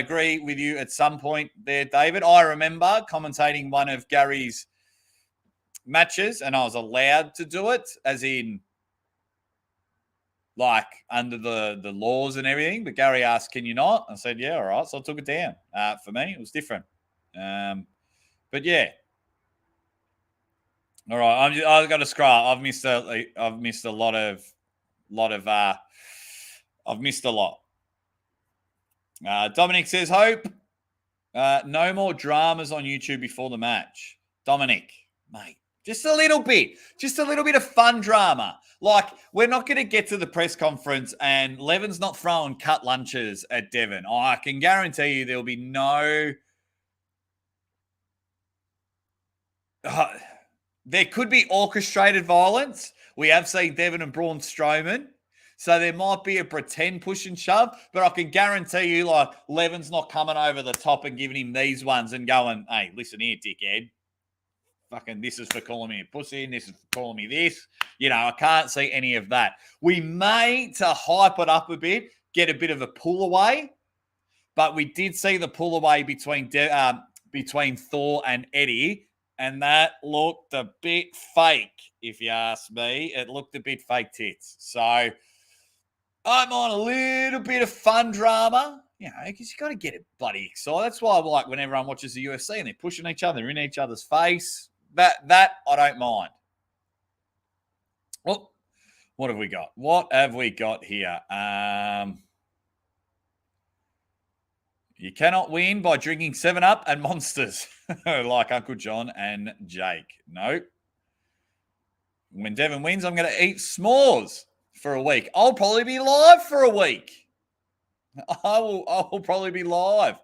agree with you at some point there, David. I remember commentating one of Gary's matches and I was allowed to do it, as in like under the laws and everything. But Gary asked, can you not? I said, yeah, all right. So I took it down. For me, it was different. But yeah. All right, I've got to scroll. I've missed a lot. I've missed a lot. Dominic says, hope no more dramas on YouTube before the match. Dominic, mate, just a little bit of fun drama. Like, we're not going to get to the press conference and Levan's not throwing cut lunches at Devon. I can guarantee you there'll be no. There could be orchestrated violence. We have seen Devon and Braun Strowman. So there might be a pretend push and shove, but I can guarantee you, like, Levan's not coming over the top and giving him these ones and going, hey, listen here, dickhead. Fucking this is for calling me a pussy and this is for calling me this. You know, I can't see any of that. We may, to hype it up a bit, get a bit of a pull away, but we did see the pull away between Thor and Eddie. And that looked a bit fake, if you ask me. It looked a bit fake tits. So I'm on a little bit of fun drama, you know, because you got to get it bloody excited. That's why I like when everyone watches the UFC and they're pushing each other in each other's face. That I don't mind. Well, what have we got? What have we got here? You cannot win by drinking 7-Up and Monsters like Uncle John and Jake. No. When Devon wins, I'm going to eat s'mores for a week. I'll probably be live for a week. I will probably be live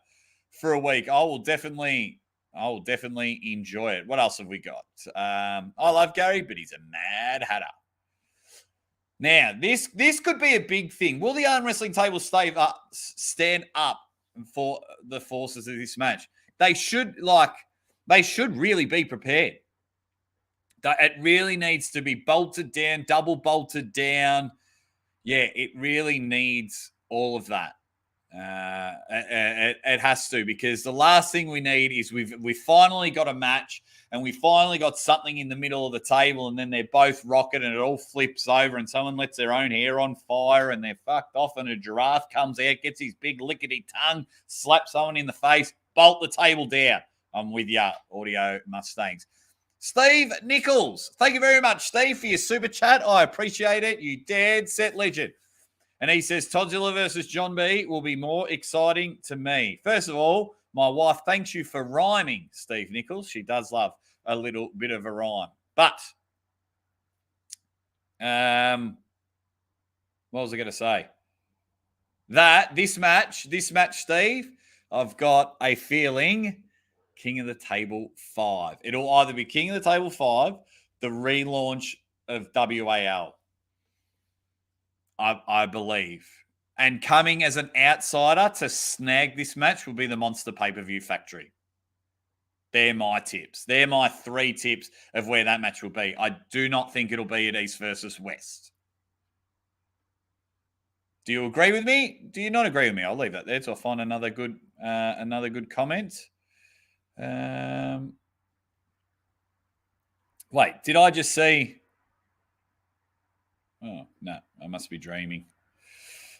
for a week. I will definitely enjoy it. What else have we got? I love Gary, but he's a mad hatter. Now, this could be a big thing. Will the arm wrestling table stand up for the forces of this match? They should really be prepared. It really needs to be bolted down, double bolted down. Yeah, it really needs all of that. It has to, because the last thing we need is we've finally got a match and we finally got something in the middle of the table, and then they're both rocking and it all flips over and someone lets their own hair on fire and they're fucked off and a giraffe comes out, gets his big lickety tongue, slaps someone in the face, bolt the table down. I'm with ya, Audio Mustangs. Steve Nichols, thank you very much, Steve, for your super chat. I appreciate it. You dead set legend. And he says, Todzilla versus John B will be more exciting to me. First of all, my wife thanks you for rhyming, Steve Nichols. She does love a little bit of a rhyme. But, what was I going to say? This match, Steve, I've got a feeling King of the Table 5. It'll either be King of the Table 5, the relaunch of WAL. I believe. And coming as an outsider to snag this match will be the Monster Pay-Per-View Factory. They're my tips. They're my 3 tips of where that match will be. I do not think it'll be at East versus West. Do you agree with me? Do you not agree with me? I'll leave that there till I find another good comment. Wait, did I just see... Oh, no, I must be dreaming.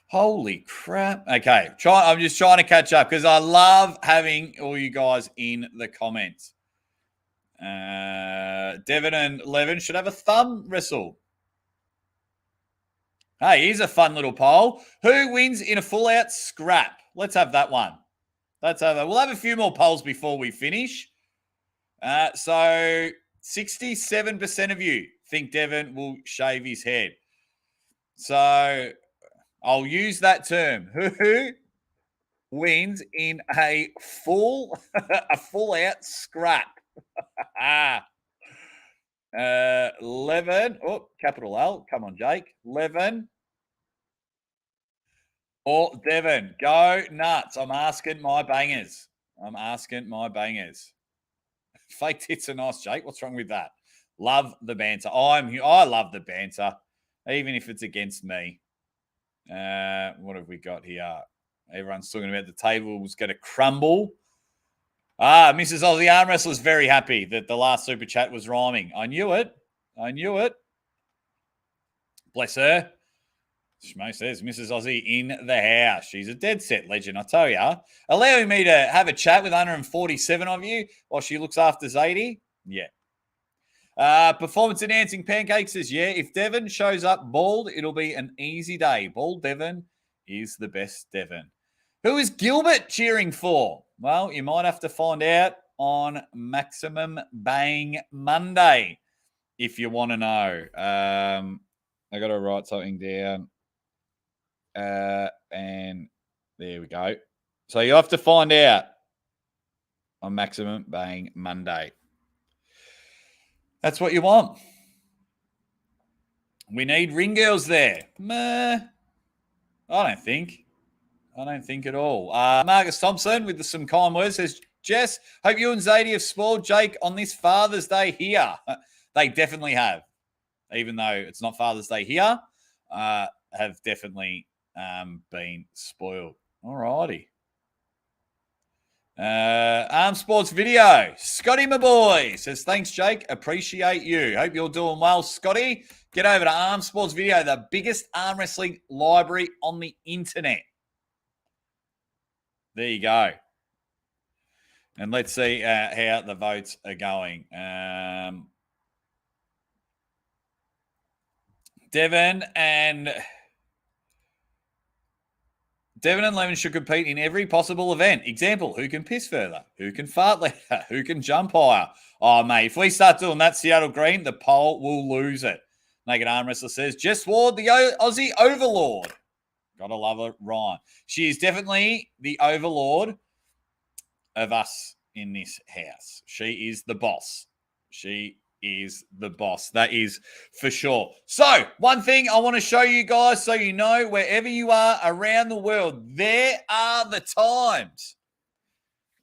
Holy crap. Okay. I'm just trying to catch up because I love having all you guys in the comments. Devon and Levan should have a thumb wrestle. Hey, here's a fun little poll. Who wins in a full-out scrap? Let's have that one. Let's have that. We'll have a few more polls before we finish. So 67% of you think Devon will shave his head. So I'll use that term. Who wins in a full-out scrap? Levan. Oh, capital L. Come on, Jake. Levan or Devon. Go nuts. I'm asking my bangers. Fake tits are nice, Jake. What's wrong with that? Love the banter. I love the banter, even if it's against me. What have we got here? Everyone's talking about the table's going to crumble. Mrs. Aussie Arm Wrestler is very happy that the last super chat was rhyming. I knew it. Bless her. Schmo says, Mrs. Aussie in the house. She's a dead set legend, I tell you. Allowing me to have a chat with 147 of you while she looks after Zadie? Yeah. Performance enhancing pancake says, yeah, if Devon shows up bald, it'll be an easy day. Bald Devon is the best Devon. Who is Gilbert cheering for? Well, you might have to find out on Maximum Bang Monday if you want to know. I got to write something down. And there we go. So you have to find out on Maximum Bang Monday. That's what you want. We need ring girls there. Meh. I don't think at all. Marcus Thompson with some kind words says, Jess, hope you and Zadie have spoiled Jake on this Father's Day here. They definitely have. Even though it's not Father's Day here, have definitely been spoiled. All righty. Arm Sports Video. Scotty, my boy, says, thanks, Jake. Appreciate you. Hope you're doing well, Scotty. Get over to Arm Sports Video, the biggest arm wrestling library on the internet. There you go. And let's see how the votes are going. Devon and Levan should compete in every possible event. Example, who can piss further? Who can fart later? Who can jump higher? Oh, mate, if we start doing that Seattle Green, the poll will lose it. Naked Arm Wrestler says, Jess Ward, the Aussie Overlord. Gotta love it, Ryan. She is definitely the overlord of us in this house. She is the boss. That is for sure. So, one thing I want to show you guys so you know, wherever you are around the world, there are the times.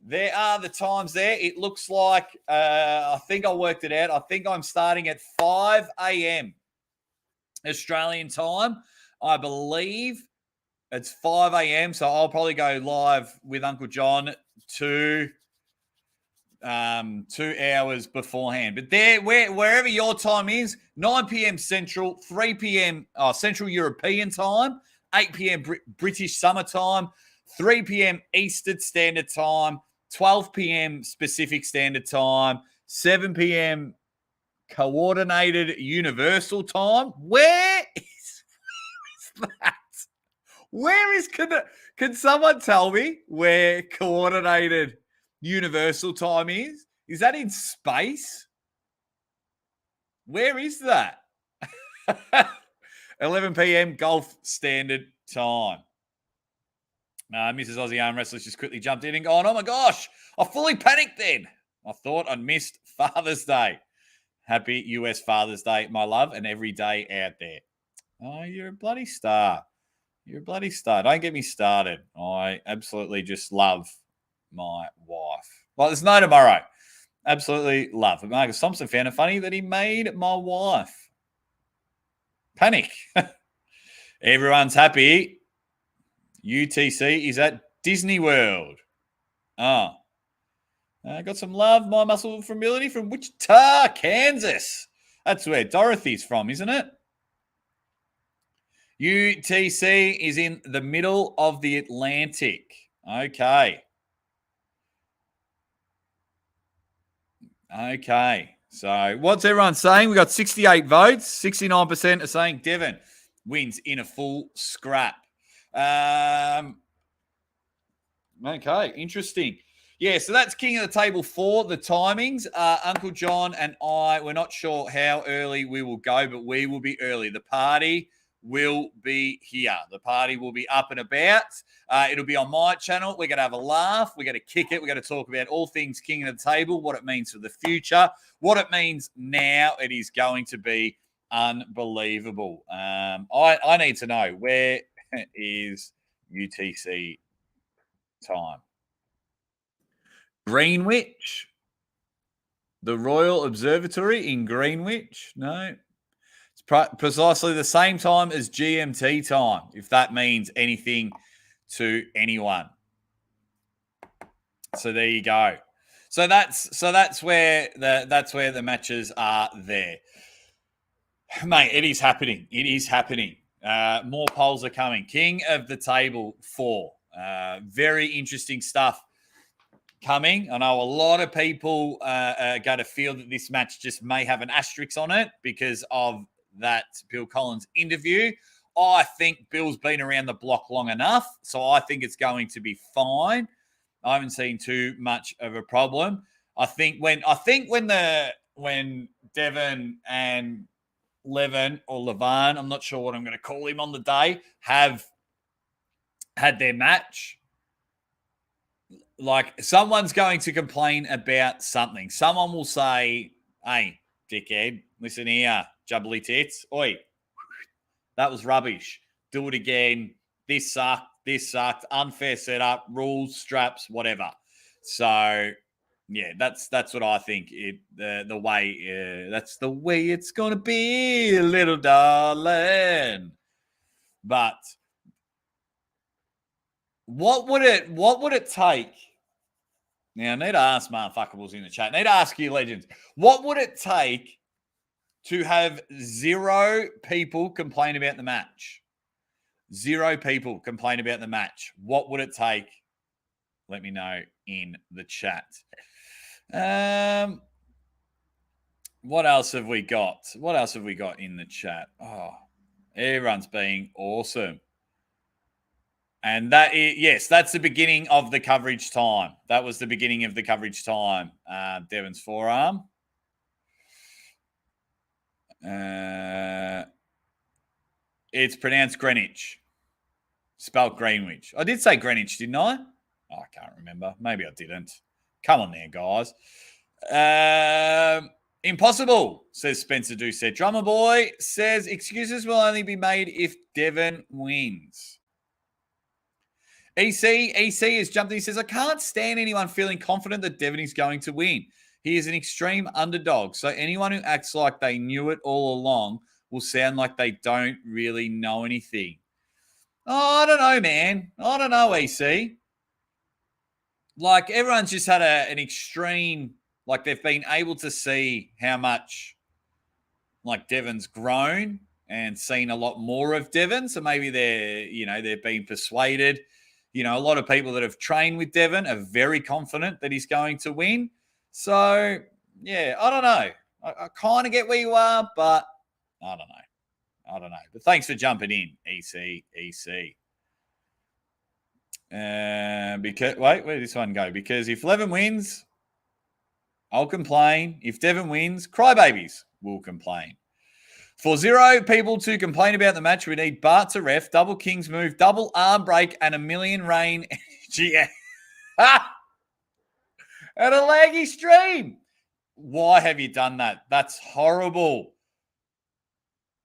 There. It looks like, I think I worked it out. I think I'm starting at 5 a.m. Australian time. I believe it's 5 a.m. So I'll probably go live with Uncle John 2 hours beforehand. But wherever your time is, 9 p.m. Central, 3 p.m. Central European time, 8 p.m. British Summer Time, 3 p.m. Eastern Standard Time, 12 p.m. Pacific Standard Time, 7 p.m. Coordinated Universal Time. Where is that? Can someone tell me where Coordinated Universal Time is? Is that in space? Where is that? 11 p.m. Gulf Standard Time. Mrs. Aussie Arm Wrestler just quickly jumped in and gone, oh my gosh, I fully panicked then. I thought I'd missed Father's Day. Happy US Father's Day, my love, and every day out there. Oh, you're a bloody star. Don't get me started. I absolutely just love my wife. Well, there's no tomorrow. Absolutely love. But Marcus Thompson found it funny that he made my wife panic. Everyone's happy. UTC is at Disney World. Got some love, my muscle from Melody from Wichita, Kansas. That's where Dorothy's from, isn't it? UTC is in the middle of the Atlantic. Okay. So what's everyone saying? We got 68 votes. 69% are saying Devon wins in a full scrap. Okay, interesting. Yeah, so that's King of the Table 4. The timings, Uncle John and I, we're not sure how early we will go, but we will be early. The party will be here. The party will be up and about. It'll be on my channel. We're going to have a laugh. We're going to kick it. We're going to talk about all things King of the Table, what it means for the future, what it means now. It is going to be unbelievable. I need to know, where is UTC time? Greenwich? The Royal Observatory in Greenwich? No. It's precisely the same time as GMT time, if that means anything to anyone. So there you go. So that's where the matches are there. Mate, it is happening. It is happening. More polls are coming. King of the Table 4. Very interesting stuff coming. I know a lot of people are going to feel that this match just may have an asterisk on it because of that Bill Collins interview. I think Bill's been around the block long enough, so I think it's going to be fine. I haven't seen too much of a problem. I think when Devon and Levan or Levan, I'm not sure what I'm going to call him on the day, have had their match, like, someone's going to complain about something. Someone will say, hey, dickhead, listen here, jubbly tits. Oi, that was rubbish. Do it again. This sucked. Unfair setup, rules, straps, whatever. So, yeah, that's what I think. The way that's the way it's gonna be, little darling. But what would it take? Now, I need to ask motherfuckables in the chat. I need to ask you, legends. What would it take to have 0 people complain about the match? 0 people complain about the match. What would it take? Let me know in the chat. What else have we got? What else have we got in the chat? Oh, everyone's being awesome. And yes, that's the beginning of the coverage time. That was the beginning of the coverage time. Devon's forearm. It's pronounced Greenwich. Spelled Greenwich. I did say Greenwich, didn't I? Oh, I can't remember. Maybe I didn't. Come on there, guys. Impossible, says Spencer Doucette. Drummer Boy says excuses will only be made if Devon wins. EC has jumped in. He says, I can't stand anyone feeling confident that Devon is going to win. He is an extreme underdog. So anyone who acts like they knew it all along will sound like they don't really know anything. Oh, I don't know, man. I don't know, EC. Like, everyone's just had an extreme, like, they've been able to see how much, like, Devon's grown and seen a lot more of Devon. So maybe they're being persuaded. A lot of people that have trained with Devon are very confident that he's going to win. So, yeah, I don't know. I kind of get where you are, but I don't know. But thanks for jumping in, EC. Because wait, where did this one go? Because if Levan wins, I'll complain. If Devon wins, crybabies will complain. For 0 people to complain about the match, we need Bart to ref, double King's move, double arm break, and a million rain energy. And a laggy stream. Why have you done that? That's horrible.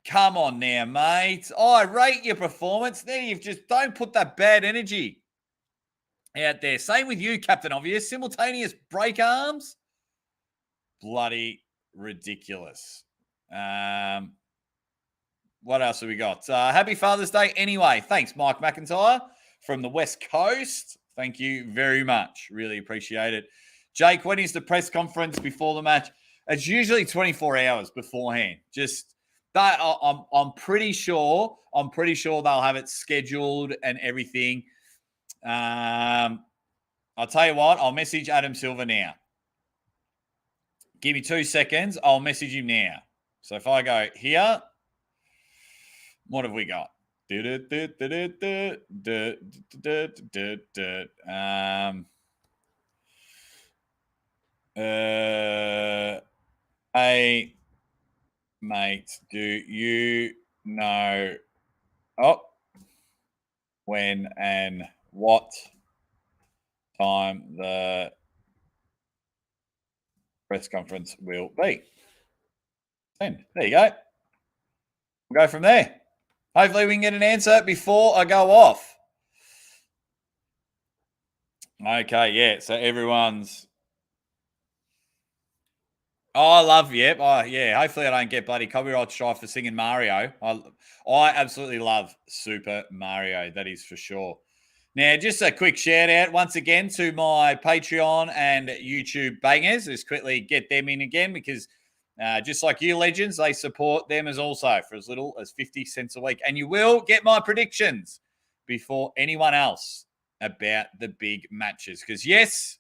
Come on now, mate. I rate your performance. There, you've just don't put that bad energy out there. Same with you, Captain Obvious. Simultaneous break arms. Bloody ridiculous. What else have we got? Happy Father's Day anyway. Thanks, Mike McIntyre from the West Coast. Thank you very much. Really appreciate it. Jake, when is the press conference before the match? It's usually 24 hours beforehand. Just I'm pretty sure. I'm pretty sure they'll have it scheduled and everything. I'll tell you what. I'll message Adam Silver now. Give me 2 seconds. I'll message him now. So if I go here, what have we got? Hey, mate, do you know when and what time the press conference will be? And there you go. We'll go from there. Hopefully we can get an answer before I go off. Okay, yeah. So everyone's. Oh, I love, yep. Oh, yeah. Hopefully I don't get bloody copyright strike for singing Mario. I absolutely love Super Mario. That is for sure. Now, just a quick shout out once again to my Patreon and YouTube bangers. Just quickly get them in again because just like you legends, they support them as also for as little as 50 cents a week. And you will get my predictions before anyone else about the big matches. Because, yes,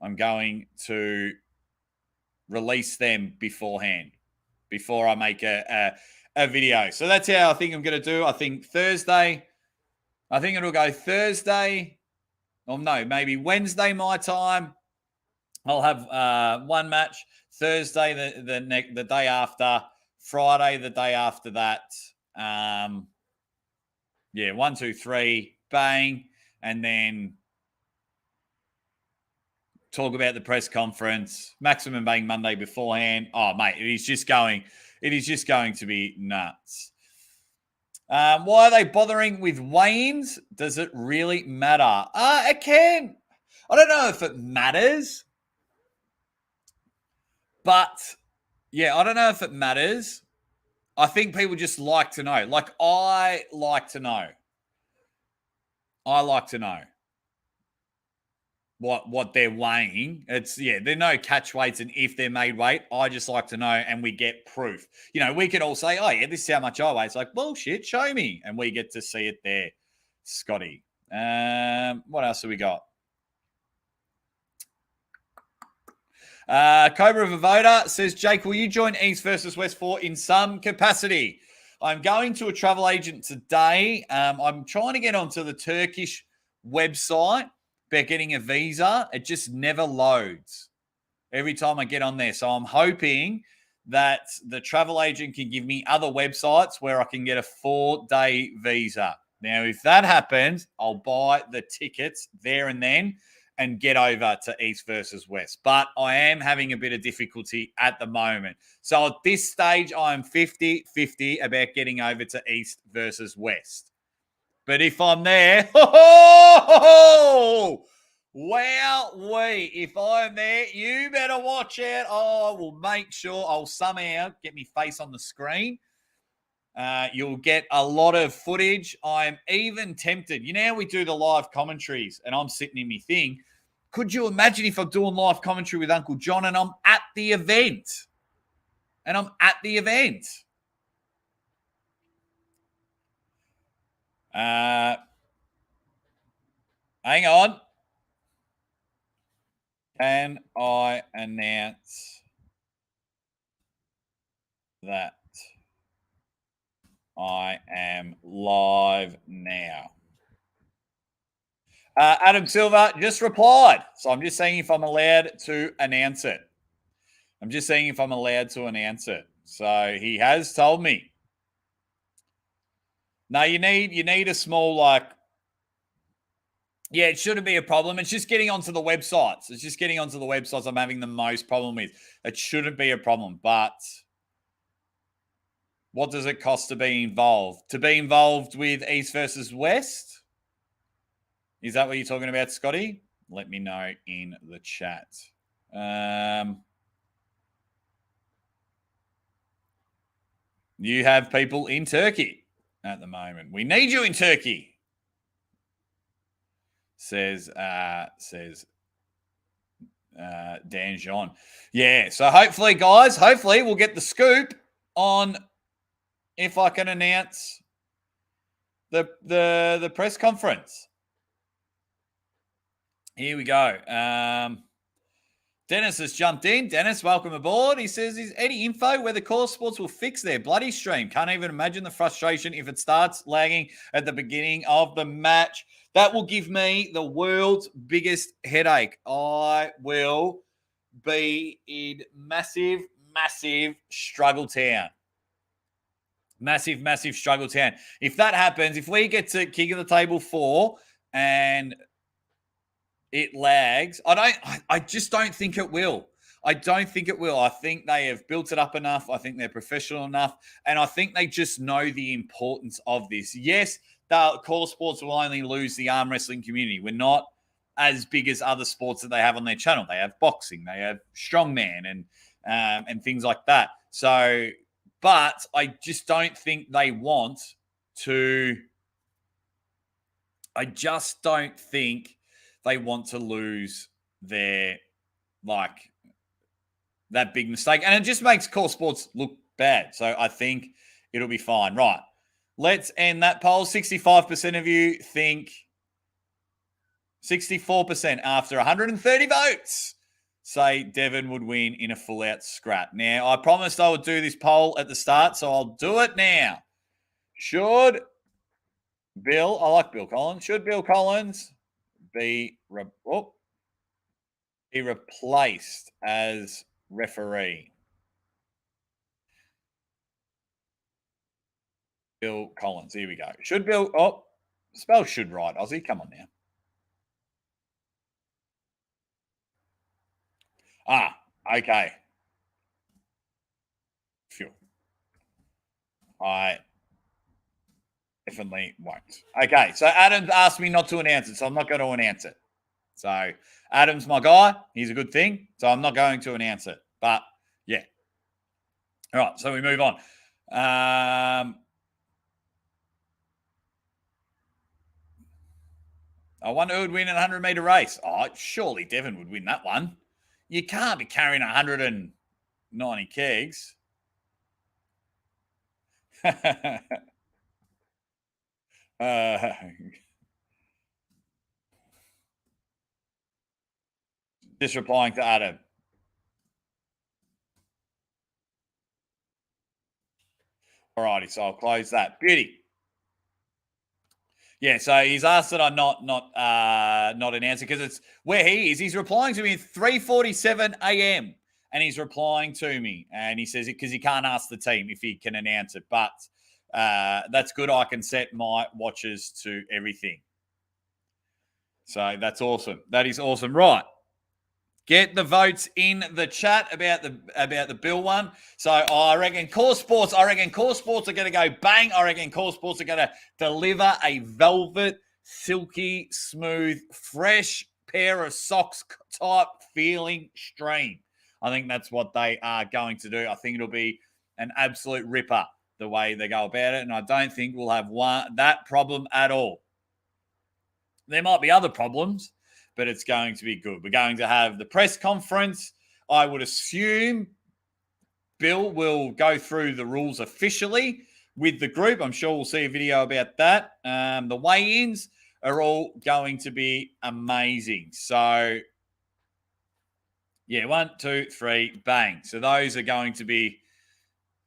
I'm going to release them beforehand, before I make a video. So that's how I think I'm going to do. I think Thursday. I think it'll go Thursday. Or no, maybe Wednesday my time. I'll have one match. Thursday the day after. Friday the day after that. Yeah, 1, 2, 3, bang, and then talk about the press conference. Maximum Bang Monday beforehand. Oh, mate, it is just going to be nuts. Why are they bothering with weigh-ins? Does it really matter? It can. I don't know if it matters. But, yeah, I don't know if it matters. I think people just like to know. Like, I like to know. I like to know what they're weighing. They're no catch weights, and if they're made weight, I just like to know, and we get proof. You know, we can all say, oh, yeah, this is how much I weigh. It's like, bullshit, show me. And we get to see it there, Scotty. What else have we got? Cobra Vavoda says, Jake, will you join East versus West 4 in some capacity? I'm going to a travel agent today. I'm trying to get onto the Turkish website about getting a visa. It just never loads every time I get on there. So I'm hoping that the travel agent can give me other websites where I can get a 4-day visa. Now, if that happens, I'll buy the tickets there and then and get over to East versus West. But I am having a bit of difficulty at the moment. So at this stage, I'm 50-50 about getting over to East versus West. But if I'm there, if I'm there, you better watch out. I will make sure I'll somehow get my face on the screen. You'll get a lot of footage. I'm even tempted. You know how we do the live commentaries and I'm sitting in my thing? Could you imagine if I'm doing live commentary with Uncle John and I'm at the event? Hang on. Can I announce that I am live now? Adam Silver just replied. So I'm just saying if I'm allowed to announce it. So he has told me. No, you need a small, like, yeah, it shouldn't be a problem. It's just getting onto the websites. I'm having the most problem with. It shouldn't be a problem. But what does it cost to be involved? To be involved with East versus West? Is that what you're talking about, Scotty? Let me know in the chat. You have people in Turkey at the moment. We need you in Turkey, says Dan John. Yeah, so hopefully, guys, we'll get the scoop on if I can announce the press conference. Here we go. Dennis has jumped in. Dennis, welcome aboard. He says, is any info whether Core Sports will fix their bloody stream? Can't even imagine the frustration if it starts lagging at the beginning of the match. That will give me the world's biggest headache. I will be in massive struggle town. Massive struggle town. If that happens, if we get to King of the Table 4 and it lags, I just don't think it will. I don't think it will. I think they have built it up enough. I think they're professional enough. And I think they just know the importance of this. Yes, the Core Sports will only lose the arm wrestling community. We're not as big as other sports that they have on their channel. They have boxing, they have strongman and things like that. So, but I just don't think they want to. I just don't think they want to lose their, that big mistake. And it just makes Core Sports look bad. So I think it'll be fine. Right. Let's end that poll. 65% of you think 64% after 130 votes say Devon would win in a full-out scrap. Now, I promised I would do this poll at the start, so I'll do it now. I like Bill Collins. Should Bill Collins be replaced as referee? Bill Collins. Here we go. Spell should right, Aussie. Come on now. Okay. Phew. I definitely won't. Okay, so Adam's asked me not to announce it, so I'm not going to announce it. So Adam's my guy. He's a good thing, so I'm not going to announce it. But, yeah. All right, so we move on. I wonder who would win a 100-meter race. Oh, surely Devon would win that one. You can't be carrying 190 kegs. Just replying to Adam. All righty, so I'll close that. Beauty. Yeah, so he's asked that I not announce it because it's where he is. He's replying to me at 3:47 a.m. and he's replying to me, and he says it because he can't ask the team if he can announce it. But that's good. I can set my watches to everything. So that's awesome. That is awesome. Right. Get the votes in the chat about the Bill one. So I reckon Core Sports are going to go bang. I reckon Core Sports are going to deliver a velvet, silky, smooth, fresh pair of socks type feeling stream. I think that's what they are going to do. I think it'll be an absolute ripper the way they go about it, and I don't think we'll have that problem at all. There might be other problems, but it's going to be good. We're going to have the press conference. I would assume Bill will go through the rules officially with the group. I'm sure we'll see a video about that. The weigh-ins are all going to be amazing. So, yeah, 1, 2, 3, bang. So those are going to be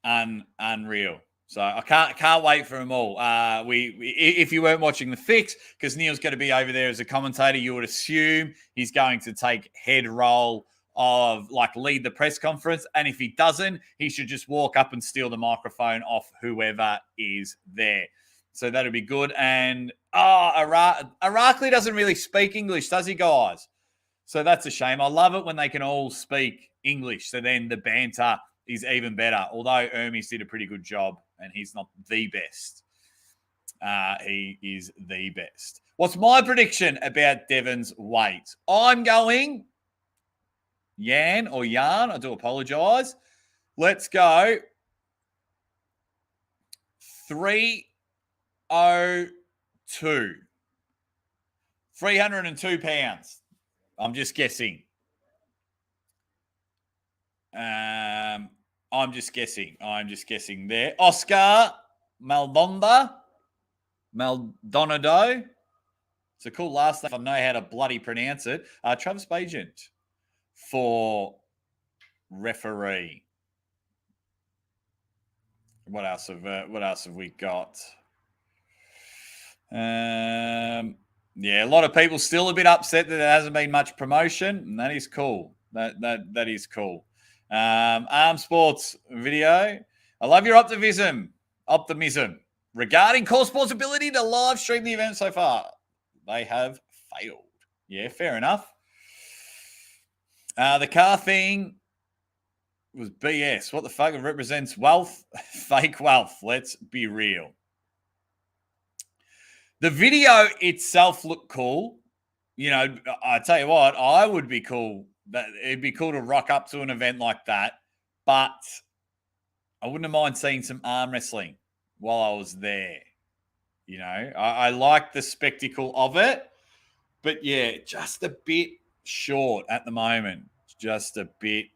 unreal. So I can't wait for them all. If you weren't watching the fix, because Neil's going to be over there as a commentator, you would assume he's going to take head role of lead the press conference. And if he doesn't, he should just walk up and steal the microphone off whoever is there. So that'll be good. And Irakli doesn't really speak English, does he, guys? So that's a shame. I love it when they can all speak English. So then the banter is even better. Although Hermes did a pretty good job, and he's not the best. He is the best. What's my prediction about Devon's weight? I'm going Yan. I do apologise. Let's go 302. 302 pounds. I'm just guessing. I'm just guessing there. Oscar Maldonado. It's a cool last name if I know how to bloody pronounce it. Travis Bagent for referee. What else have we got? Yeah, a lot of people still a bit upset that there hasn't been much promotion, and that is cool. That is cool. Arm Sports video. I love your optimism regarding Core Sports' ability to live stream the event so far. They have failed. Yeah, fair enough. The car thing was BS. What the fuck? It represents wealth, fake wealth. Let's be real. The video itself looked cool. You know, I tell you what, I would be cool. It'd be cool to rock up to an event like that, but I wouldn't mind seeing some arm wrestling while I was there. You know, I like the spectacle of it, but yeah, just a bit short at the moment. Just a bit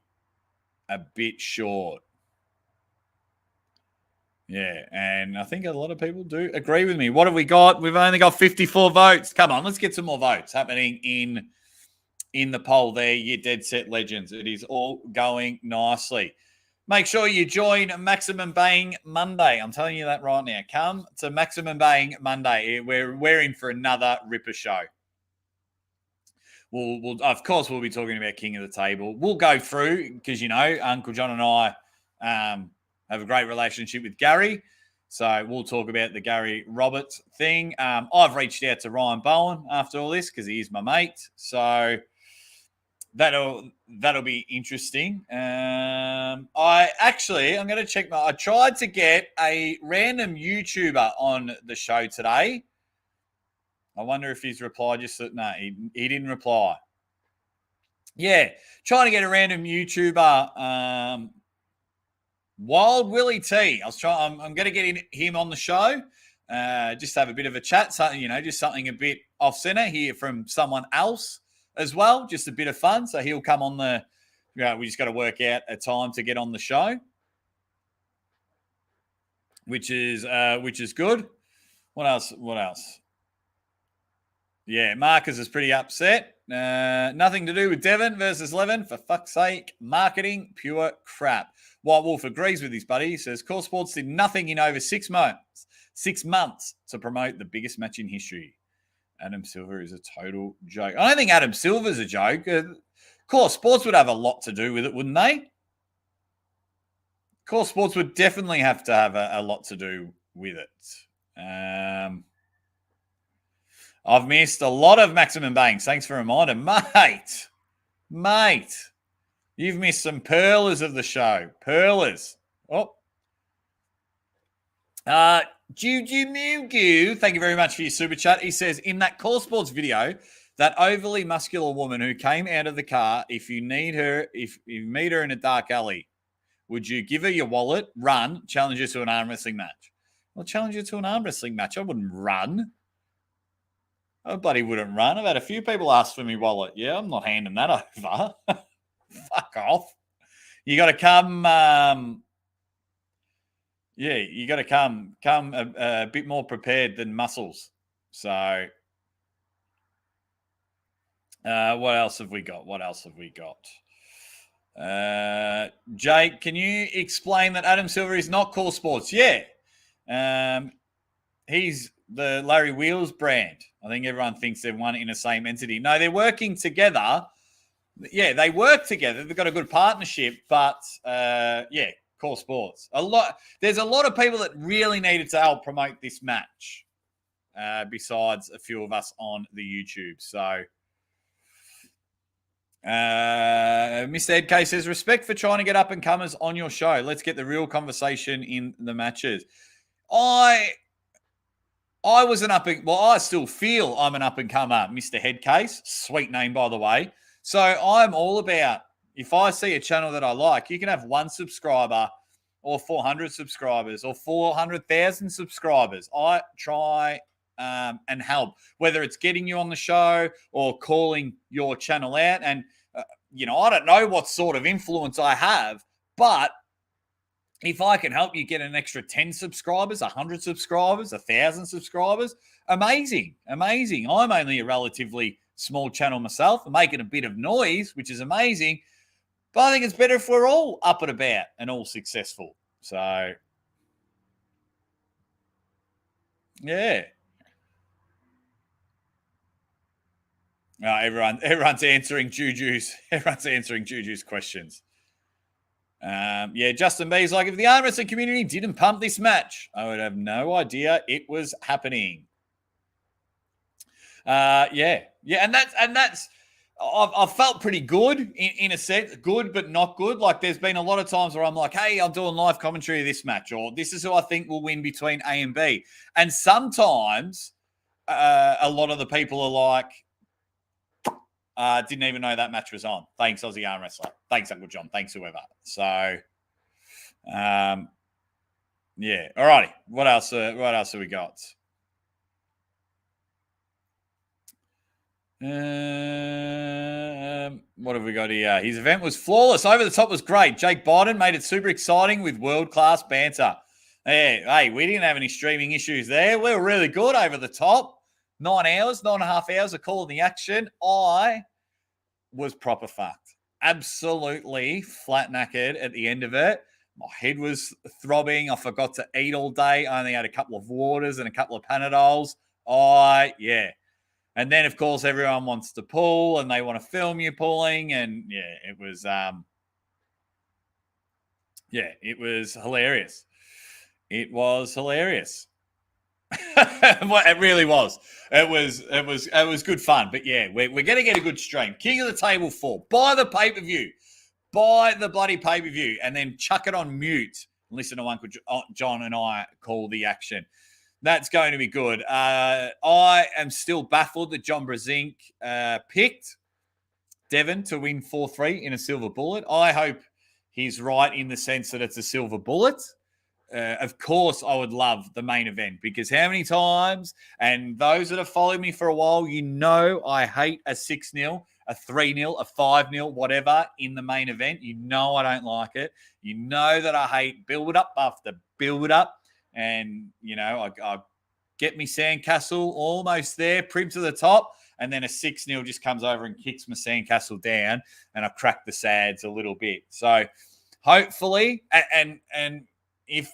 short. Yeah, and I think a lot of people do agree with me. What have we got? We've only got 54 votes. Come on, let's get some more votes happening in the poll there. You dead set legends. It is all going nicely. Make sure you join Maximum Bang Monday. I'm telling you that right now. Come to Maximum Bang Monday. We're in for another ripper show. We'll of course we'll be talking about King of the Table. We'll go through because you know Uncle John and I have a great relationship with Gary, so we'll talk about the Gary Roberts thing. I've reached out to Ryan Bowen after all this because he is my mate, so that'll be interesting. I'm going to check I tried to get a random YouTuber on the show today. I wonder if he's replied. No, he didn't reply. Yeah, trying to get a random YouTuber. Wild Willie T. I'm going to get him on the show. Just have a bit of a chat. So, you know, just something a bit off center, hear from someone else as well. Just a bit of fun. So he'll come on the. We just got to work out a time to get on the show, which is good. What else? Yeah, Marcus is pretty upset. Nothing to do with Devon versus Levan. For fuck's sake, marketing, pure crap. White Wolf agrees with his buddy. He says, Core Sports did nothing in over 6 months. 6 months to promote the biggest match in history. Adam Silver is a total joke. I don't think Adam Silver's a joke. Core Sports would have a lot to do with it, wouldn't they? Core Sports would definitely have to have a lot to do with it. I've missed a lot of Maximum Bangs. Thanks for a reminder. Mate, you've missed some pearlers of the show. Pearlers. Oh. Juju Mugu, thank you very much for your super chat. He says, in that Core Sports video, that overly muscular woman who came out of the car, if you meet her in a dark alley, would you give her your wallet, run, challenge her to an arm wrestling match? Well, challenge her to an arm wrestling match. I wouldn't run. I bloody wouldn't run. I've had a few people ask for me wallet. Yeah, I'm not handing that over. Fuck off. You got to come. You got to come a bit more prepared than muscles. So, what else have we got? Jake, can you explain that Adam Silver is not Core Sports? Yeah. He's the Larry Wheels brand. I think everyone thinks they're one in the same entity. No, they're working together. Yeah, they work together. They've got a good partnership, but Core Sports. There's a lot of people that really needed to help promote this match, besides a few of us on the YouTube. So, Mr. Ed K says, respect for trying to get up-and-comers on your show. Let's get the real conversation in the matches. I was I still feel I'm an up-and-comer, Mr. Headcase. Sweet name, by the way. So I'm all about, if I see a channel that I like, you can have 1 subscriber or 400 subscribers or 400,000 subscribers. I try and help, whether it's getting you on the show or calling your channel out. And, I don't know what sort of influence I have, but if I can help you get an extra 10 subscribers, 100 subscribers, 1,000 subscribers, amazing. I'm only a relatively small channel myself. I'm making a bit of noise, which is amazing. But I think it's better if we're all up and about and all successful. So, yeah. Everyone's answering Juju's questions. Justin B's like, if the arm wrestling community didn't pump this match, I would have no idea it was happening. And that's I've felt pretty good in a sense, good but not good. Like there's been a lot of times where I'm like, hey, I'm doing live commentary of this match, or this is who I think will win between A and B. And sometimes a lot of the people are like, didn't even know that match was on. Thanks, Aussie Arm Wrestler. Thanks, Uncle John. Thanks, whoever. So, yeah. All righty. What else have we got? What have we got here? His event was flawless. Over the top was great. Jake Biden made it super exciting with world-class banter. Hey, we didn't have any streaming issues there. We were really good over the top. 9.5 hours of calling the action. I was proper fucked. Absolutely flat knackered at the end of it. My head was throbbing. I forgot to eat all day. I only had a couple of waters and a couple of Panadols. And then, of course, everyone wants to pull and they want to film you pulling. And, it was hilarious. It was hilarious. It really was. It was good fun. But, we're going to get a good stream. King of the Table 4. Buy the pay-per-view. Buy the bloody pay-per-view. And then chuck it on mute. Listen to Uncle John and I call the action. That's going to be good. I am still baffled that John Brezink picked Devon to win 4-3 in a silver bullet. I hope he's right in the sense that it's a silver bullet. Of course, I would love the main event because how many times, and those that have followed me for a while, you know I hate a 6-0, a 3-0, a 5-0, whatever in the main event. You know I don't like it. You know that I hate build up after build up. And, I get me sandcastle almost there, prim to the top, and then a 6-0 just comes over and kicks my sandcastle down, and I crack the sads a little bit. So hopefully, and if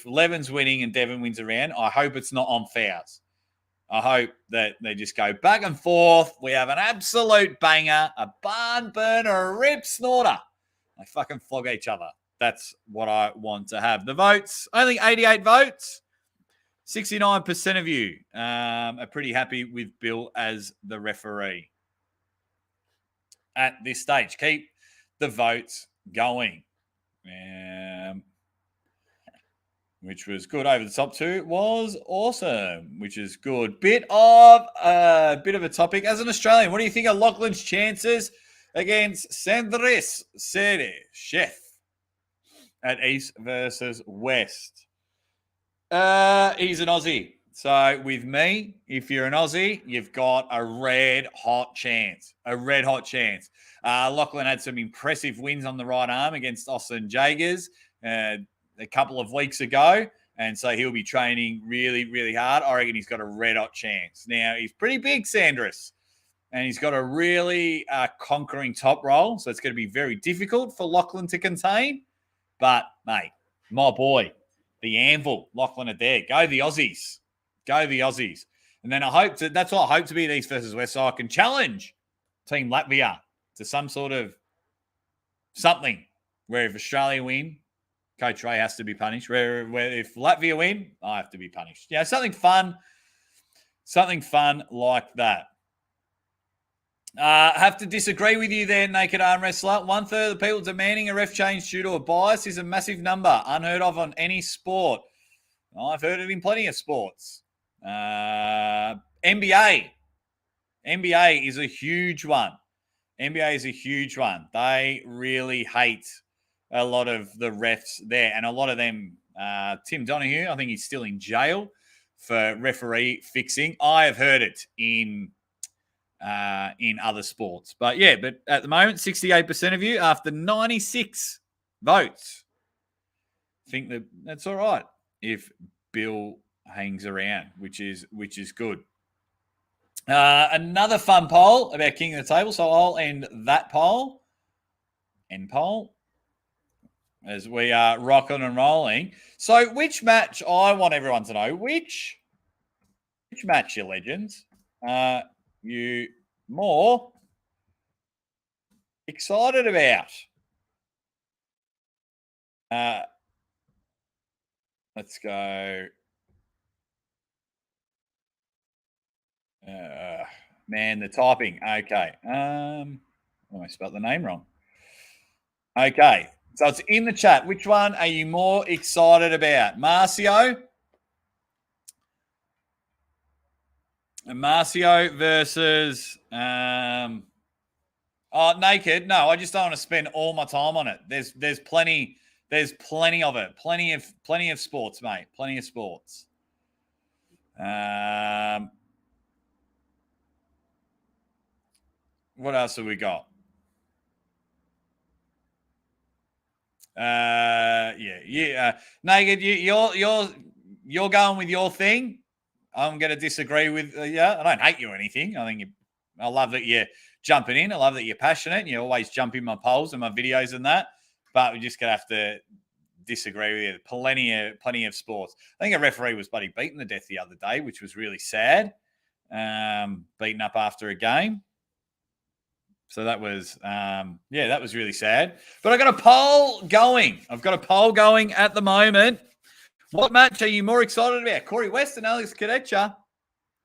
Levan's winning and Devon wins a round, I hope it's not on fouls. I hope that they just go back and forth. We have an absolute banger, a barn burner, a rip snorter. They fucking flog each other. That's what I want to have. The votes, only 88 votes. 69% of you are pretty happy with Bill as the referee at this stage. Keep the votes going. Which was good. Over the top too was awesome, which is good. Bit of a topic. As an Australian, what do you think of Lachlan's chances against Sandris Sere Chef at East versus West? He's an Aussie. So with me, if you're an Aussie, you've got a red hot chance. Lachlan had some impressive wins on the right arm against Austin Jagers a couple of weeks ago. And so he'll be training really, really hard. I reckon he's got a red hot chance. Now, he's pretty big, Sandris. And he's got a really conquering top roll. So it's going to be very difficult for Lachlan to contain. But, mate, my boy, the anvil, Lachlan Adair. Go the Aussies. And then that's what I hope to be at East versus West, so I can challenge Team Latvia to some sort of something where if Australia win, Coach Ray has to be punished. Where if Latvia win, I have to be punished. Yeah, something fun like that. Have to disagree with you there, Naked Arm Wrestler. 1/3 of the people demanding a ref change due to a bias is a massive number, unheard of on any sport. I've heard it in plenty of sports. NBA is a huge one. They really hate a lot of the refs there, and a lot of them. Tim Donahue, I think he's still in jail for referee fixing. I have heard it in other sports. But at the moment, 68% of you after 96 votes. think that's all right if Bill hangs around, which is good. Another fun poll about King of the Table. So I'll end that poll. End poll. As we are rocking and rolling. So which match, I want everyone to know, which match, you legends, you more excited about? Let's go. Man, the typing. Okay. I spelled the name wrong. Okay. So it's in the chat. Which one are you more excited about? Marcio versus Naked. No, I just don't want to spend all my time on it. There's plenty of it. Plenty of sports, mate. Plenty of sports. What else have we got? Naked, you're going with your thing. I'm going to disagree with you. I don't hate you or anything. I love that you're jumping in. I love that you're passionate. And you always jump in my polls and my videos and that. But we're just going to have to disagree with you. Plenty of sports. I think a referee was bloody beaten to death the other day, which was really sad. Beaten up after a game. So that was, that was really sad. But I got a poll going. I've got a poll going at the moment. What match are you more excited about? Corey West and Alex Kadecha,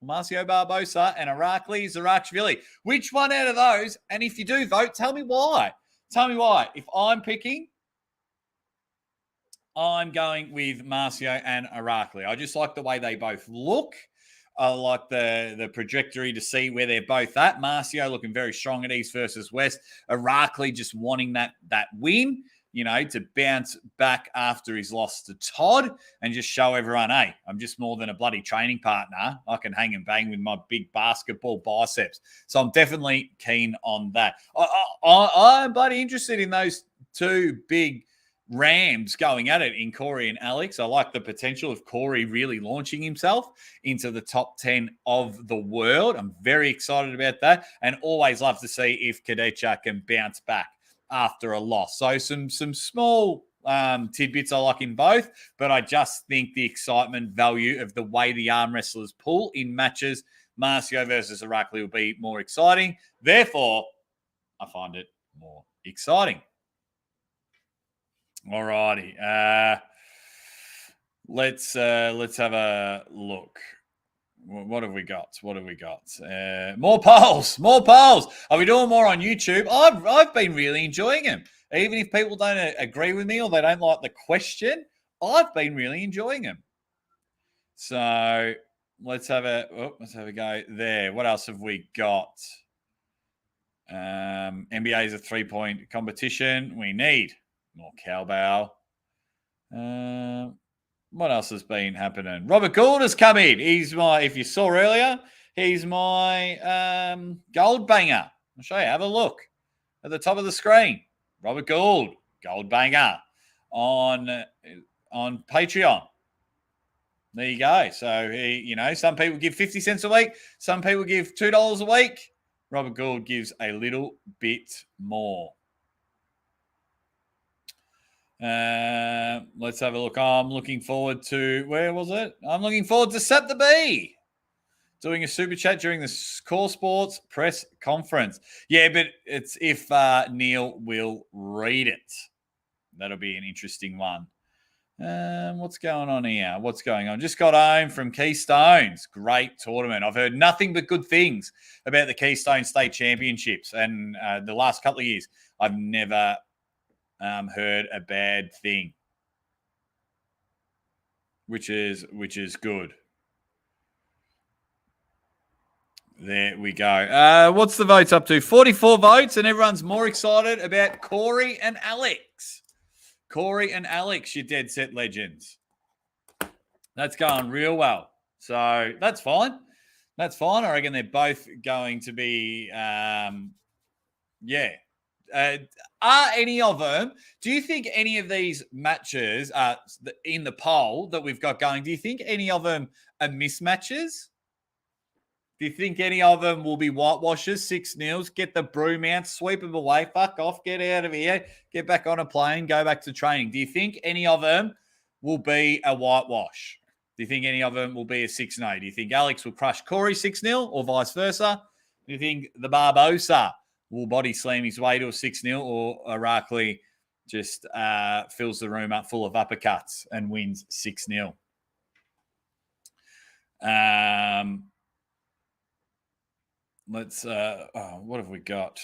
Marcio Barbosa, and Irakli Zarakshvili. Which one out of those? And if you do vote, tell me why. Tell me why. If I'm picking, I'm going with Marcio and Irakli. I just like the way they both look. I like the trajectory to see where they're both at. Marcio looking very strong at East versus West. Irakli just wanting that win, to bounce back after his loss to Todd and just show everyone, hey, I'm just more than a bloody training partner. I can hang and bang with my big basketball biceps. So I'm definitely keen on that. I'm bloody interested in those two big Rams going at it in Corey and Alex. I like the potential of Corey really launching himself into the top 10 of the world. I'm very excited about that and always love to see if Kadecha can bounce back after a loss. So some small tidbits I like in both, but I just think the excitement value of the way the arm wrestlers pull in matches, Marcio versus Irakli will be more exciting. Therefore, I find it more exciting. All righty. Let's have a look. What have we got? More polls. Are we doing more on YouTube? I've been really enjoying them. Even if people don't agree with me or they don't like the question, I've been really enjoying them. So let's have a go there. What else have we got? NBA is a 3-point competition. We need more cowbell. What else has been happening? Robert Gould has come in. He's if you saw earlier, he's my gold banger. I'll show you. Have a look at the top of the screen. Robert Gould, gold banger on Patreon. There you go. So he, some people give 50 cents a week. Some people give $2 a week. Robert Gould gives a little bit more. Let's have a look. I'm looking forward to, where was it? I'm looking forward to Sap the Bee doing a super chat during the Core Sports press conference. Yeah, but it's if Neil will read it. That'll be an interesting one. What's going on here? What's going on? Just got home from Keystones. Great tournament. I've heard nothing but good things about the Keystone State Championships. And the last couple of years, I've never heard a bad thing, which is good. There we go. What's the votes up to? 44 votes, and everyone's more excited about Corey and Alex. Corey and Alex, you dead set legends. That's going real well. So that's fine. I reckon they're both going to be, Are any of them, do you think any of these matches in the poll that we've got going, do you think any of them are mismatches? Do you think any of them will be whitewashes, 6-0s, get the broom out, sweep them away, fuck off, get out of here, get back on a plane, go back to training? Do you think any of them will be a whitewash? Do you think any of them will be a 6-0? Do you think Alex will crush Corey 6-0 or vice versa? Do you think the Barbosa will body slam his way to a 6-0 or Irakli just fills the room up full of uppercuts and wins 6-0? Let's, what have we got?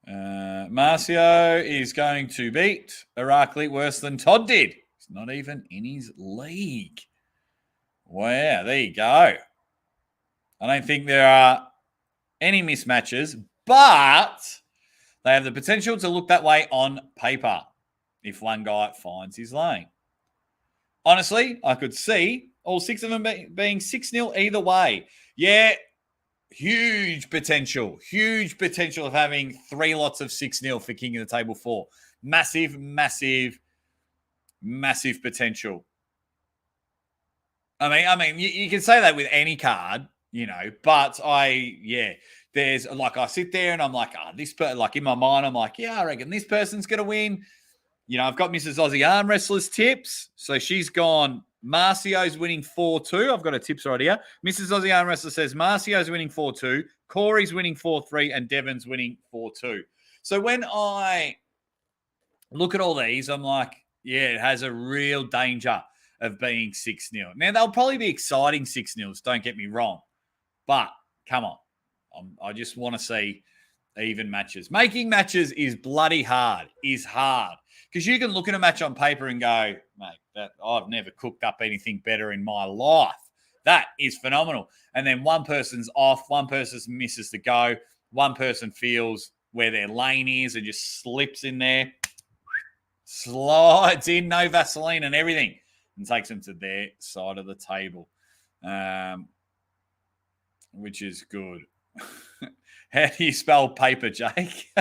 Marcio is going to beat Irakli worse than Todd did. He's not even in his league. Wow, there you go. I don't think there are any mismatches, but they have the potential to look that way on paper if one guy finds his lane. Honestly, I could see all 6 of them being 6-0 either way. Yeah, huge potential of having 3 lots of 6-0 for King of the Table 4. Massive, massive, massive potential. I mean, you can say that with any card, but there's like, I sit there and I'm like, like in my mind, I'm like, yeah, I reckon this person's going to win. I've got Mrs. Aussie Arm Wrestlers tips. So she's gone, Marcio's winning 4-2. I've got her tips right here. Mrs. Aussie Arm Wrestler says Marcio's winning 4-2, Corey's winning 4-3, and Devon's winning 4-2. So when I look at all these, I'm like, yeah, it has a real danger of being 6-0. Now, they'll probably be exciting 6-0s, don't get me wrong. But, come on. I just want to see even matches. Making matches is bloody hard, Because you can look at a match on paper and go, mate, I've never cooked up anything better in my life. That is phenomenal. And then one person's off, one person misses the go, one person feels where their lane is and just slips in there, slides in, no Vaseline and everything, and takes them to their side of the table, which is good. How do you spell paper, Jake?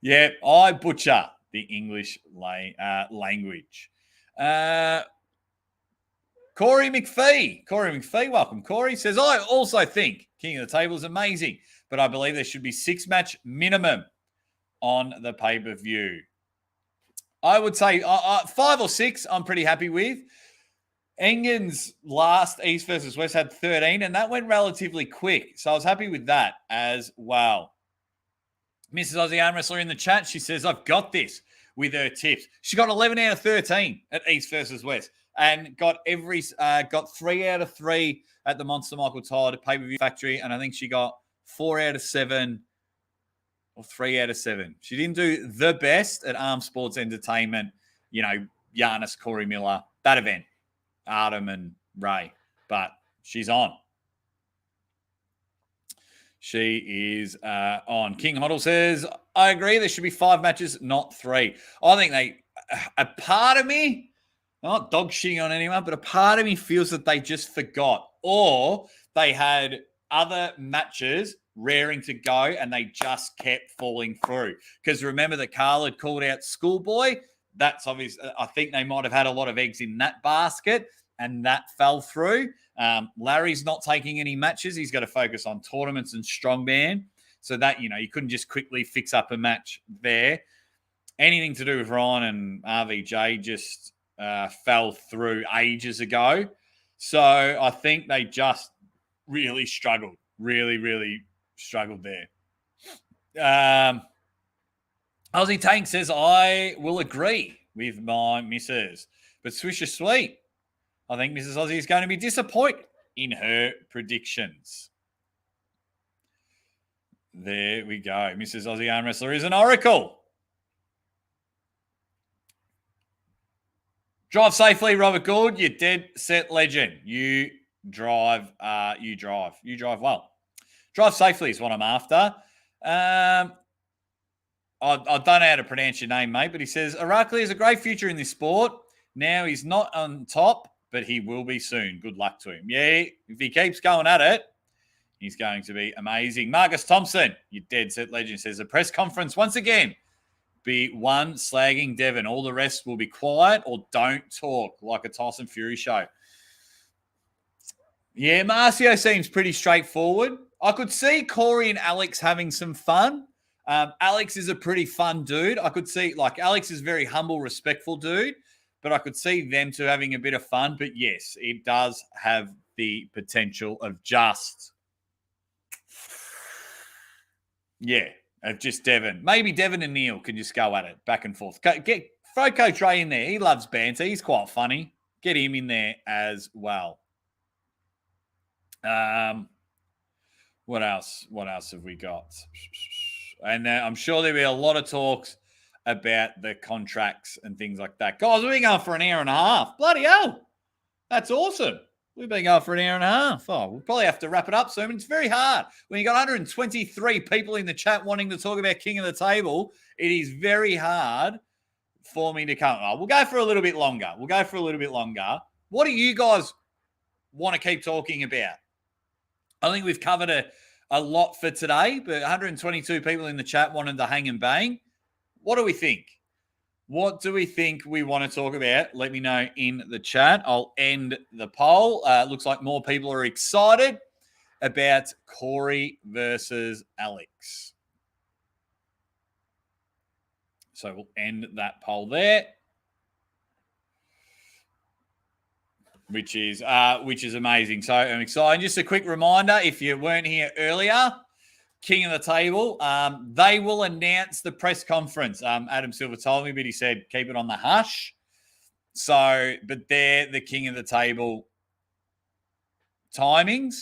Yeah, I butcher the English language. Corey McPhee, welcome. Corey says, I also think King of the Table is amazing, but I believe there should be 6-match minimum on the pay-per-view. I would say 5 or 6 I'm pretty happy with. Engen's last East versus West had 13, and that went relatively quick. So I was happy with that as well. Mrs. Aussie Arm Wrestler in the chat, she says, I've got this with her tips. She got 11 out of 13 at East versus West and got 3 out of 3 at the Monster Michael Todd pay-per-view factory, and I think she got 4 out of 7 or 3 out of 7. She didn't do the best at Arm Sports Entertainment, Giannis, Corey Miller, that event, Artem and Ray, but she's on. She is on. King Huddle says, I agree, there should be 5 matches, not 3. I think a part of me, I'm not dog shitting on anyone, but a part of me feels that they just forgot, or they had other matches raring to go and they just kept falling through. Because remember that Carl had called out Schoolboy. That's obvious. I think they might have had a lot of eggs in that basket and that fell through. Larry's not taking any matches. He's got to focus on tournaments and strongman. So that, you couldn't just quickly fix up a match there. Anything to do with Ryan and RVJ just fell through ages ago. So I think they just really struggled. Really struggled there. Aussie Tank says, I will agree with my missus. But Swisher Sweet, I think Mrs. Aussie is going to be disappointed in her predictions. There we go. Mrs. Aussie Arm Wrestler is an oracle. Drive safely, Robert Gould. You dead set legend. You drive well. Drive safely is what I'm after. I don't know how to pronounce your name, mate, but he says, Irakli has a great future in this sport. Now he's not on top, but he will be soon. Good luck to him. Yeah, if he keeps going at it, He's going to be amazing. Marcus Thompson, you dead set legend, says the press conference once again be one slagging Devon. All the rest will be quiet or don't talk like a Tyson Fury show. Yeah, Marcio seems pretty straightforward. I could see Corey and Alex having some fun. Alex is a pretty fun dude. I could see, like, Alex is a very humble, respectful dude, but I could see them two having a bit of fun. But yes, it does have the potential of just, of just Devon. Maybe Devon and Neil can just go at it back and forth. Throw Coach Ray in there. He loves banter. He's quite funny. Get him in there as well. What else? What else have we got? And I'm sure there'll be a lot of talks about the contracts and things like that. Guys, we've been going for an hour and a half. Bloody hell. That's awesome. We've been going for an hour and a half. Oh, we'll probably have to wrap it up soon. It's very hard. When you got 123 people in the chat wanting to talk about King of the Table, it is very hard for me to come. Oh, we'll go for a little bit longer. What do you guys want to keep talking about? I think we've covered a lot for today, but 122 people in the chat wanted to hang and bang. What do we think? What do we think we want to talk about? Let me know in the chat. I'll end the poll. Looks like more people are excited about Corey versus Alex. So we'll end that poll there. Which is amazing. So I'm excited. Just a quick reminder, if you weren't here earlier, King of the Table, they will announce the press conference. Adam Silver told me, but he said keep it on the hush. So, but they're the King of the Table timings.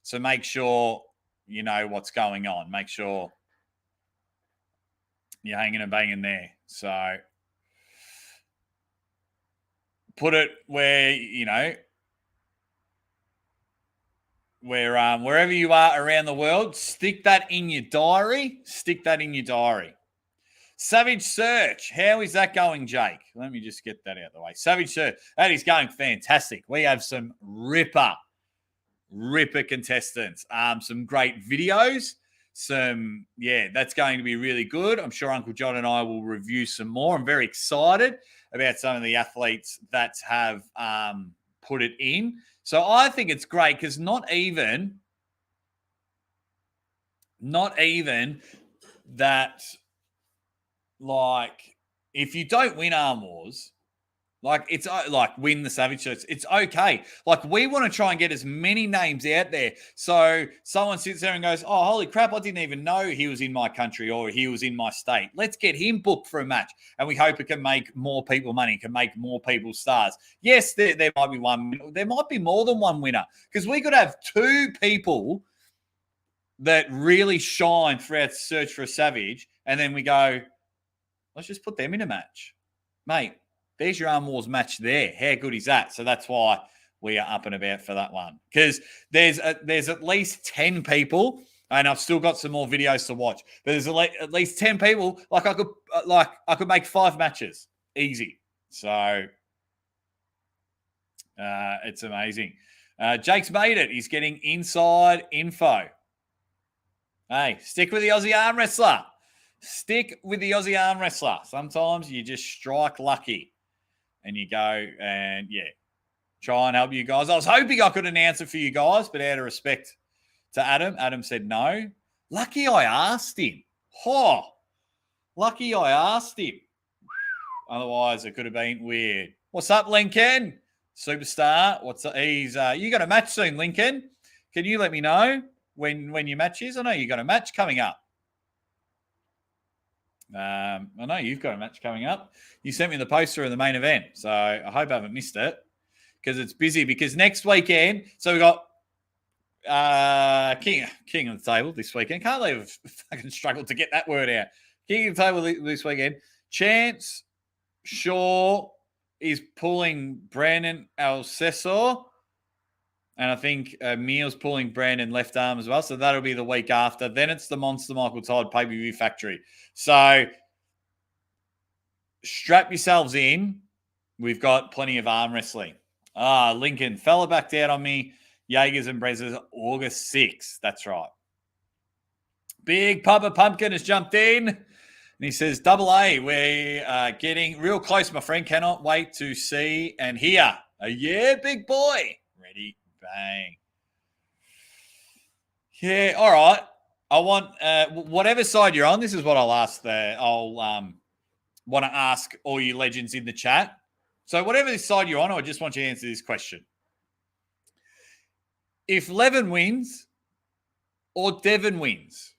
So make sure you know what's going on. Make sure you're hanging and banging there. So put it where, you know, wherever you are around the world, stick that in your diary. Savage Search. How is that going, Jake? Let me just get that out of the way. Savage Search. That is going fantastic. We have some ripper contestants. Some great videos. That's going to be really good. I'm sure Uncle John and I will review some more. I'm very excited about some of the athletes that have put it in. So I think it's great because not even that, like, if you don't win Arm Wars, like, it's like win the Savage Shirts, it's okay. Like, we want to try and get as many names out there. So someone sits there and goes, oh, holy crap, I didn't even know he was in my country or he was in my state. Let's get him booked for a match. And we hope it can make more people money, can make more people stars. Yes, there might be one. There might be more than one winner because we could have two people that really shine throughout Search for a Savage. And then we go, let's just put them in a match. Mate, there's your Arm Wars match there. How good is that? So that's why we are up and about for that one. Because there's at least 10 people, and I've still got some more videos to watch. But there's at least 10 people. Like, I could make 5 matches easy. So it's amazing. Jake's made it. He's getting inside info. Hey, stick with the Aussie arm wrestler. Sometimes you just strike lucky. And you go and, try and help you guys. I was hoping I could announce it for you guys, but out of respect to Adam said no. Lucky I asked him. Lucky I asked him. Otherwise, it could have been weird. What's up, Lincoln? Superstar. What's up? You got a match soon, Lincoln. Can you let me know when your match is? I know you got a match coming up. I know you've got a match coming up. You sent me the poster of the main event, so I hope I haven't missed it because it's busy. Because next weekend, so we got King of the Table this weekend. Can't believe I fucking struggled to get that word out. King of the Table this weekend. Chance Shaw is pulling Brandon Alcesor. And I think Meal's pulling Brandon left arm as well. So that'll be the week after. Then it's the Monster Michael Todd pay-per-view factory. So strap yourselves in. We've got plenty of arm wrestling. Lincoln, fella backed out on me Jaegers and Brezzers, August 6th. That's right. Big Papa Pumpkin has jumped in. And he says, Double A, we are getting real close, my friend. Cannot wait to see and hear. Yeah, big boy. Ready, bang. Yeah, all right. I want whatever side you're on. This is what I'll ask. I'll want to ask all you legends in the chat. So whatever side you're on, I just want you to answer this question. If Levan wins or Devon wins,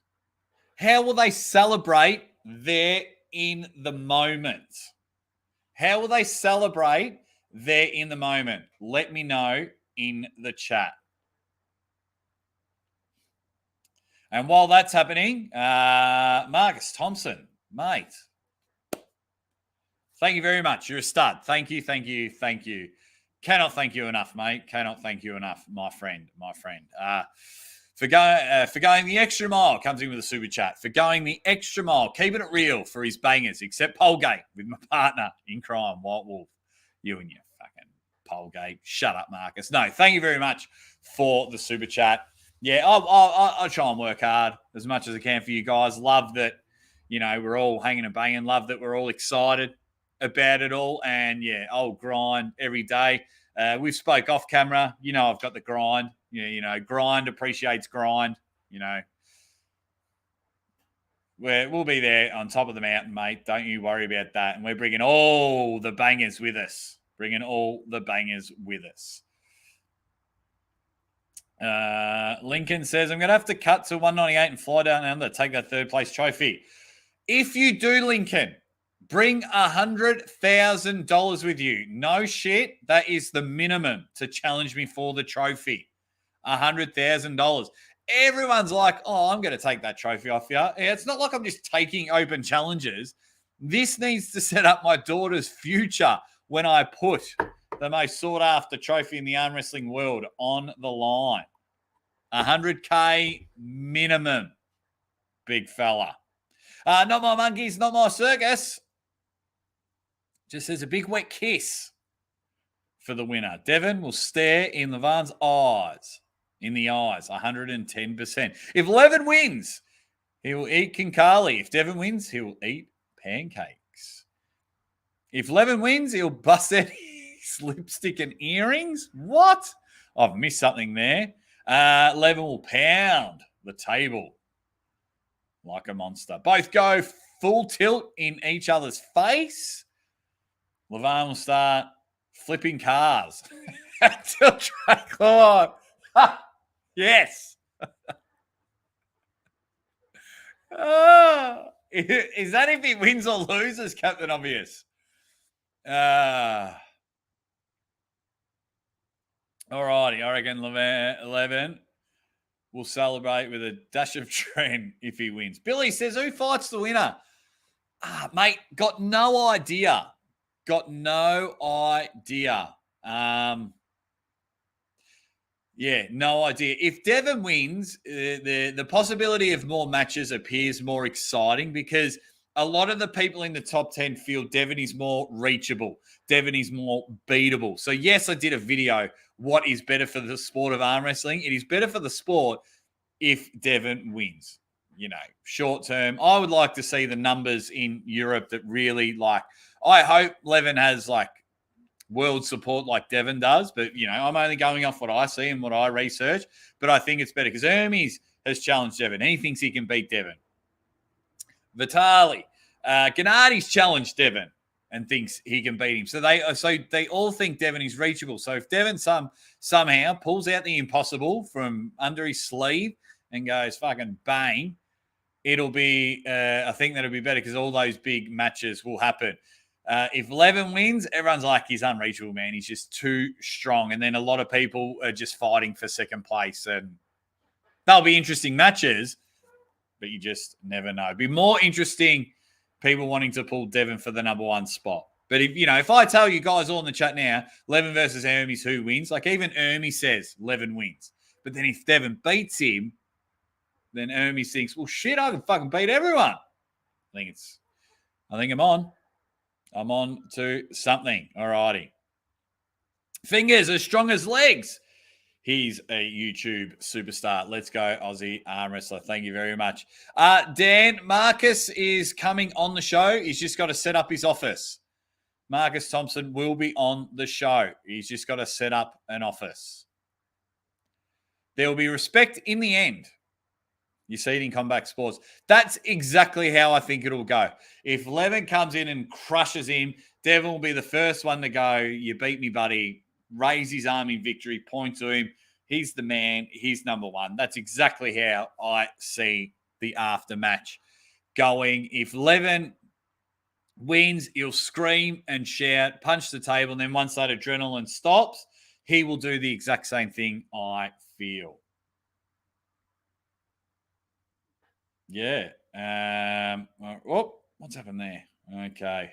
how will they celebrate there in the moment? How will they celebrate there in the moment? Let me know in the chat. And while that's happening, Marcus Thompson, mate, thank you very much. You're a stud. Thank you, thank you, thank you. Cannot thank you enough, mate. Cannot thank you enough, my friend. For going the extra mile, comes in with a super chat. For going the extra mile, keeping it real for his bangers, except Polgate with my partner in crime, White Wolf. You and your fucking Polgate. Shut up, Marcus. No, thank you very much for the super chat. Yeah, I'll try and work hard as much as I can for you guys. Love that, we're all hanging and banging. Love that we're all excited about it all. And, yeah, I'll grind every day. We've spoke off camera. I've got the grind. Grind appreciates grind. We'll be there on top of the mountain, mate. Don't you worry about that. And we're bringing all the bangers with us. Lincoln says, I'm going to have to cut to 198 and fly down under, take that third place trophy. If you do, Lincoln, bring $100,000 with you. No shit. That is the minimum to challenge me for the trophy. $100,000. Everyone's like, oh, I'm going to take that trophy off you. Yeah, it's not like I'm just taking open challenges. This needs to set up my daughter's future when I put the most sought-after trophy in the arm wrestling world on the line. $100K minimum, big fella. Not my monkeys, not my circus. Just says a big wet kiss for the winner. Devon will stare in Levan's eyes. In the eyes, 110%. If Levan wins, he will eat Kinkali. If Devon wins, he will eat pancakes. If Levan wins, he'll bust out his lipstick and earrings. What? I've missed something there. Levan will pound the table like a monster. Both go full tilt in each other's face. Levan will start flipping cars until track line. Yes. Is that if he wins or loses, Captain Obvious? All righty. I reckon Levan will celebrate with a dash of trend if he wins. Billy says, who fights the winner? Mate, got no idea. Yeah, no idea. If Devon wins, the possibility of more matches appears more exciting because a lot of the people in the top 10 feel Devon is more reachable. Devon is more beatable. So, yes, I did a video, what is better for the sport of arm wrestling? It is better for the sport if Devon wins. Short term, I would like to see the numbers in Europe that really I hope Levan has world support like Devon does, but I'm only going off what I see and what I research. But I think it's better because Hermes has challenged Devon. He thinks he can beat Devon. Vitali, Gennadi's challenged Devon and thinks he can beat him. So they all think Devon is reachable. So if Devon somehow pulls out the impossible from under his sleeve and goes fucking bang, it'll be. I think that'll be better because all those big matches will happen. If Levan wins, everyone's like, he's unreachable, man. He's just too strong. And then a lot of people are just fighting for second place. And they'll be interesting matches, but you just never know. It'd be more interesting people wanting to pull Devon for the number one spot. But if I tell you guys all in the chat now, Levan versus Hermes, who wins? Even Hermes says Levan wins. But then if Devon beats him, then Hermes thinks, well, shit, I can fucking beat everyone. I think I'm on. I'm on to something. All righty. Fingers as strong as legs. He's a YouTube superstar. Let's go, Aussie arm wrestler. Thank you very much. Dan, Marcus is coming on the show. He's just got to set up his office. Marcus Thompson will be on the show. He's just got to set up an office. There will be respect in the end. You see it in Combat Sports. That's exactly how I think it'll go. If Levan comes in and crushes him, Devon will be the first one to go, you beat me, buddy. Raise his arm in victory, point to him. He's the man. He's number one. That's exactly how I see the aftermatch going. If Levan wins, he'll scream and shout, punch the table, and then once that adrenaline stops, he will do the exact same thing, I feel. Yeah. What's happened there? Okay.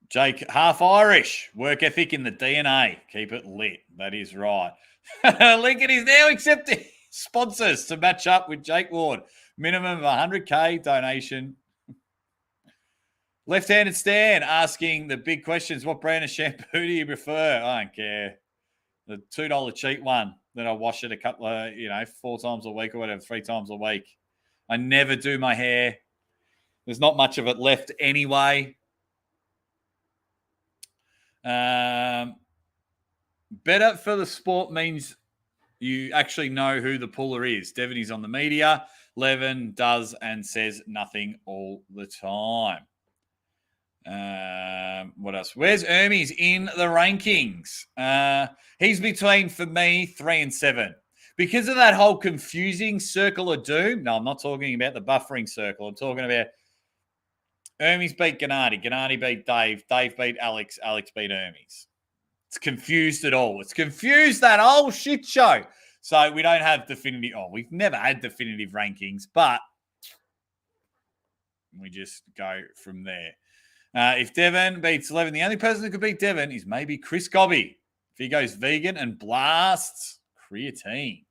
Jake, half Irish, work ethic in the DNA. Keep it lit. That is right. Lincoln is now accepting sponsors to match up with Jake Ward. Minimum of 100K donation. Left-handed Stan asking the big questions. What brand of shampoo do you prefer? I don't care. The $2 cheap one that I wash it a couple of, 4 times a week or whatever, 3 times a week. I never do my hair. There's not much of it left anyway. Better for the sport means you actually know who the puller is. Devon is on the media. Levan does and says nothing all the time. What else? Where's Hermes in the rankings? He's between, for me, 3 and 7. Because of that whole confusing circle of doom. No, I'm not talking about the buffering circle. I'm talking about Hermes beat Gennady. Gennady beat Dave. Dave beat Alex. Alex beat Hermes. It's confused at all. It's confused that whole shit show. So we don't have definitive. We've never had definitive rankings, but we just go from there. If Devon beats Levan, the only person who could beat Devon is maybe Chris Gobby. If he goes vegan and blasts creatine,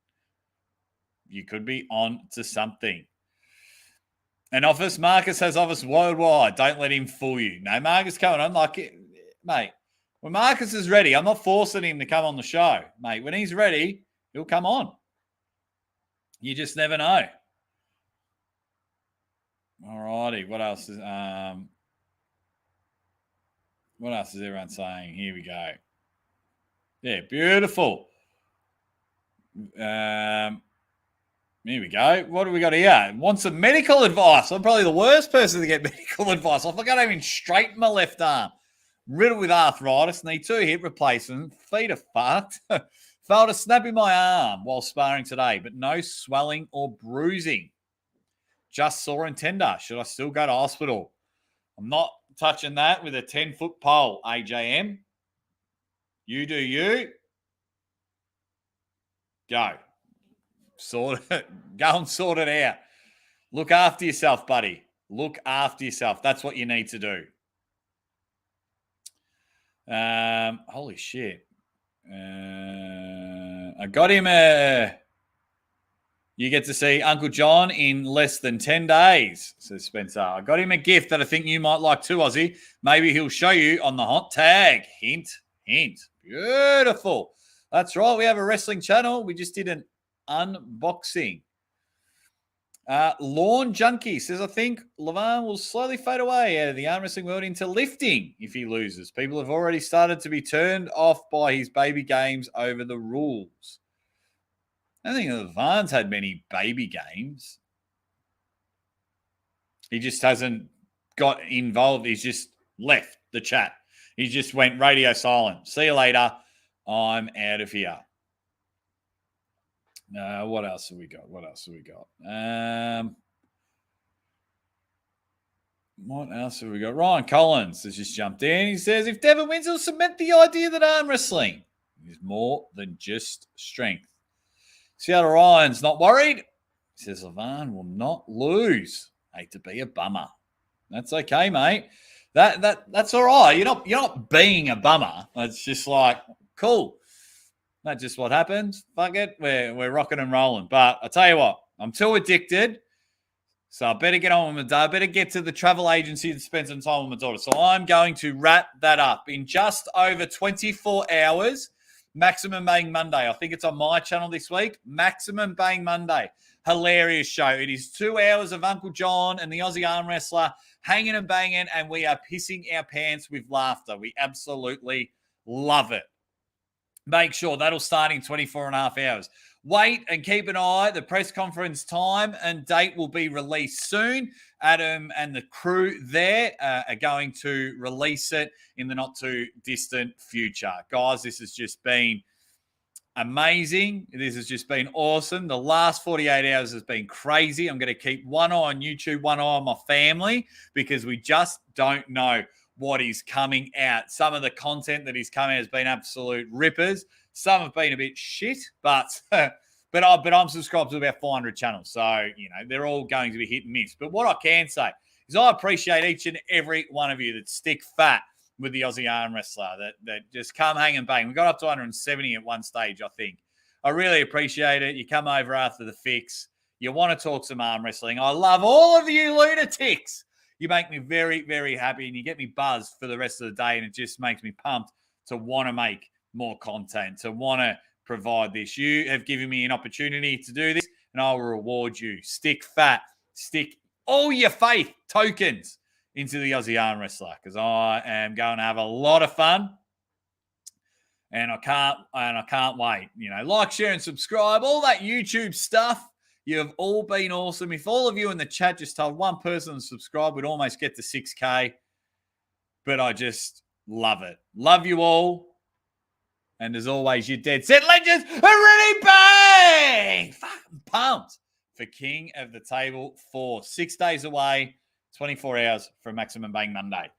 you could be on to something. An office, Marcus has office worldwide. Don't let him fool you. No, Marcus coming on mate, when Marcus is ready, I'm not forcing him to come on the show, mate. When he's ready, he'll come on. You just never know. All righty. What else is everyone saying? Here we go. Yeah, beautiful. Here we go. What do we got here? Want some medical advice? I'm probably the worst person to get medical advice. I forgot to even straighten my left arm. Riddled with arthritis, need 2 hip replacements. Feet are fucked. Felt a snap in my arm while sparring today, but no swelling or bruising. Just sore and tender. Should I still go to hospital? I'm not touching that with a 10-foot pole, AJM. You do you. Go. Go and sort it out. Look after yourself, buddy. Look after yourself. That's what you need to do. Holy shit. I got him you get to see Uncle John in less than 10 days, says Spencer. I got him a gift that I think you might like too, Aussie. Maybe he'll show you on the hot tag. Hint, hint. Beautiful. That's right. We have a wrestling channel. We just did an unboxing. Lawn Junkie says, I think Levan will slowly fade away out of the arm wrestling world into lifting if he loses. People have already started to be turned off by his baby games over the rules. I don't think Levan's had many baby games. He just hasn't got involved. He's just left the chat. He just went radio silent. See you later. I'm out of here. What else have we got? What else have we got? Ryan Collins has just jumped in. He says, if Devon wins, he'll cement the idea that arm wrestling is more than just strength. Seattle Ryan's not worried. He says, Levan will not lose. Hate to be a bummer. That's okay, mate. That's all right. You're not being a bummer. It's just like, cool. That's just what happens. Fuck it. We're rocking and rolling. But I tell you what, I'm too addicted. So I better get on with my day. I better get to the travel agency and spend some time with my daughter. So I'm going to wrap that up. In just over 24 hours, Maximum Bang Monday. I think it's on my channel this week. Maximum Bang Monday. Hilarious show. It is 2 hours of Uncle John and the Aussie arm wrestler hanging and banging, and we are pissing our pants with laughter. We absolutely love it. Make sure that'll start in 24 and a half hours. Wait and keep an eye. The press conference time and date will be released soon. Adam and the crew there are going to release it in the not too distant future. Guys, this has just been amazing. This has just been awesome. The last 48 hours has been crazy. I'm going to keep one eye on YouTube, one eye on my family, because we just don't know what is coming out. Some of the content that is coming has been absolute rippers. Some have been a bit shit, but I'm subscribed to about 400 channels. So, they're all going to be hit and miss. But what I can say is I appreciate each and every one of you that stick fat with the Aussie arm wrestler, that just come hang and bang. We got up to 170 at one stage, I think. I really appreciate it. You come over after the fix. You want to talk some arm wrestling. I love all of you lunatics. You make me very, very happy, and you get me buzzed for the rest of the day, and it just makes me pumped to want to make more content, to want to provide this. You have given me an opportunity to do this, and I will reward you. Stick fat. Stick all your faith tokens into the Aussie arm wrestler, because I am going to have a lot of fun, and I can't wait. Like, share, and subscribe, all that YouTube stuff. You have all been awesome. If all of you in the chat just told one person to subscribe, we'd almost get to 6K. But I just love it. Love you all. And as always, you dead set legends are ready, bang! Fucking pumped for King of the Table 4. 6 days away, 24 hours from Maximum Bang Monday.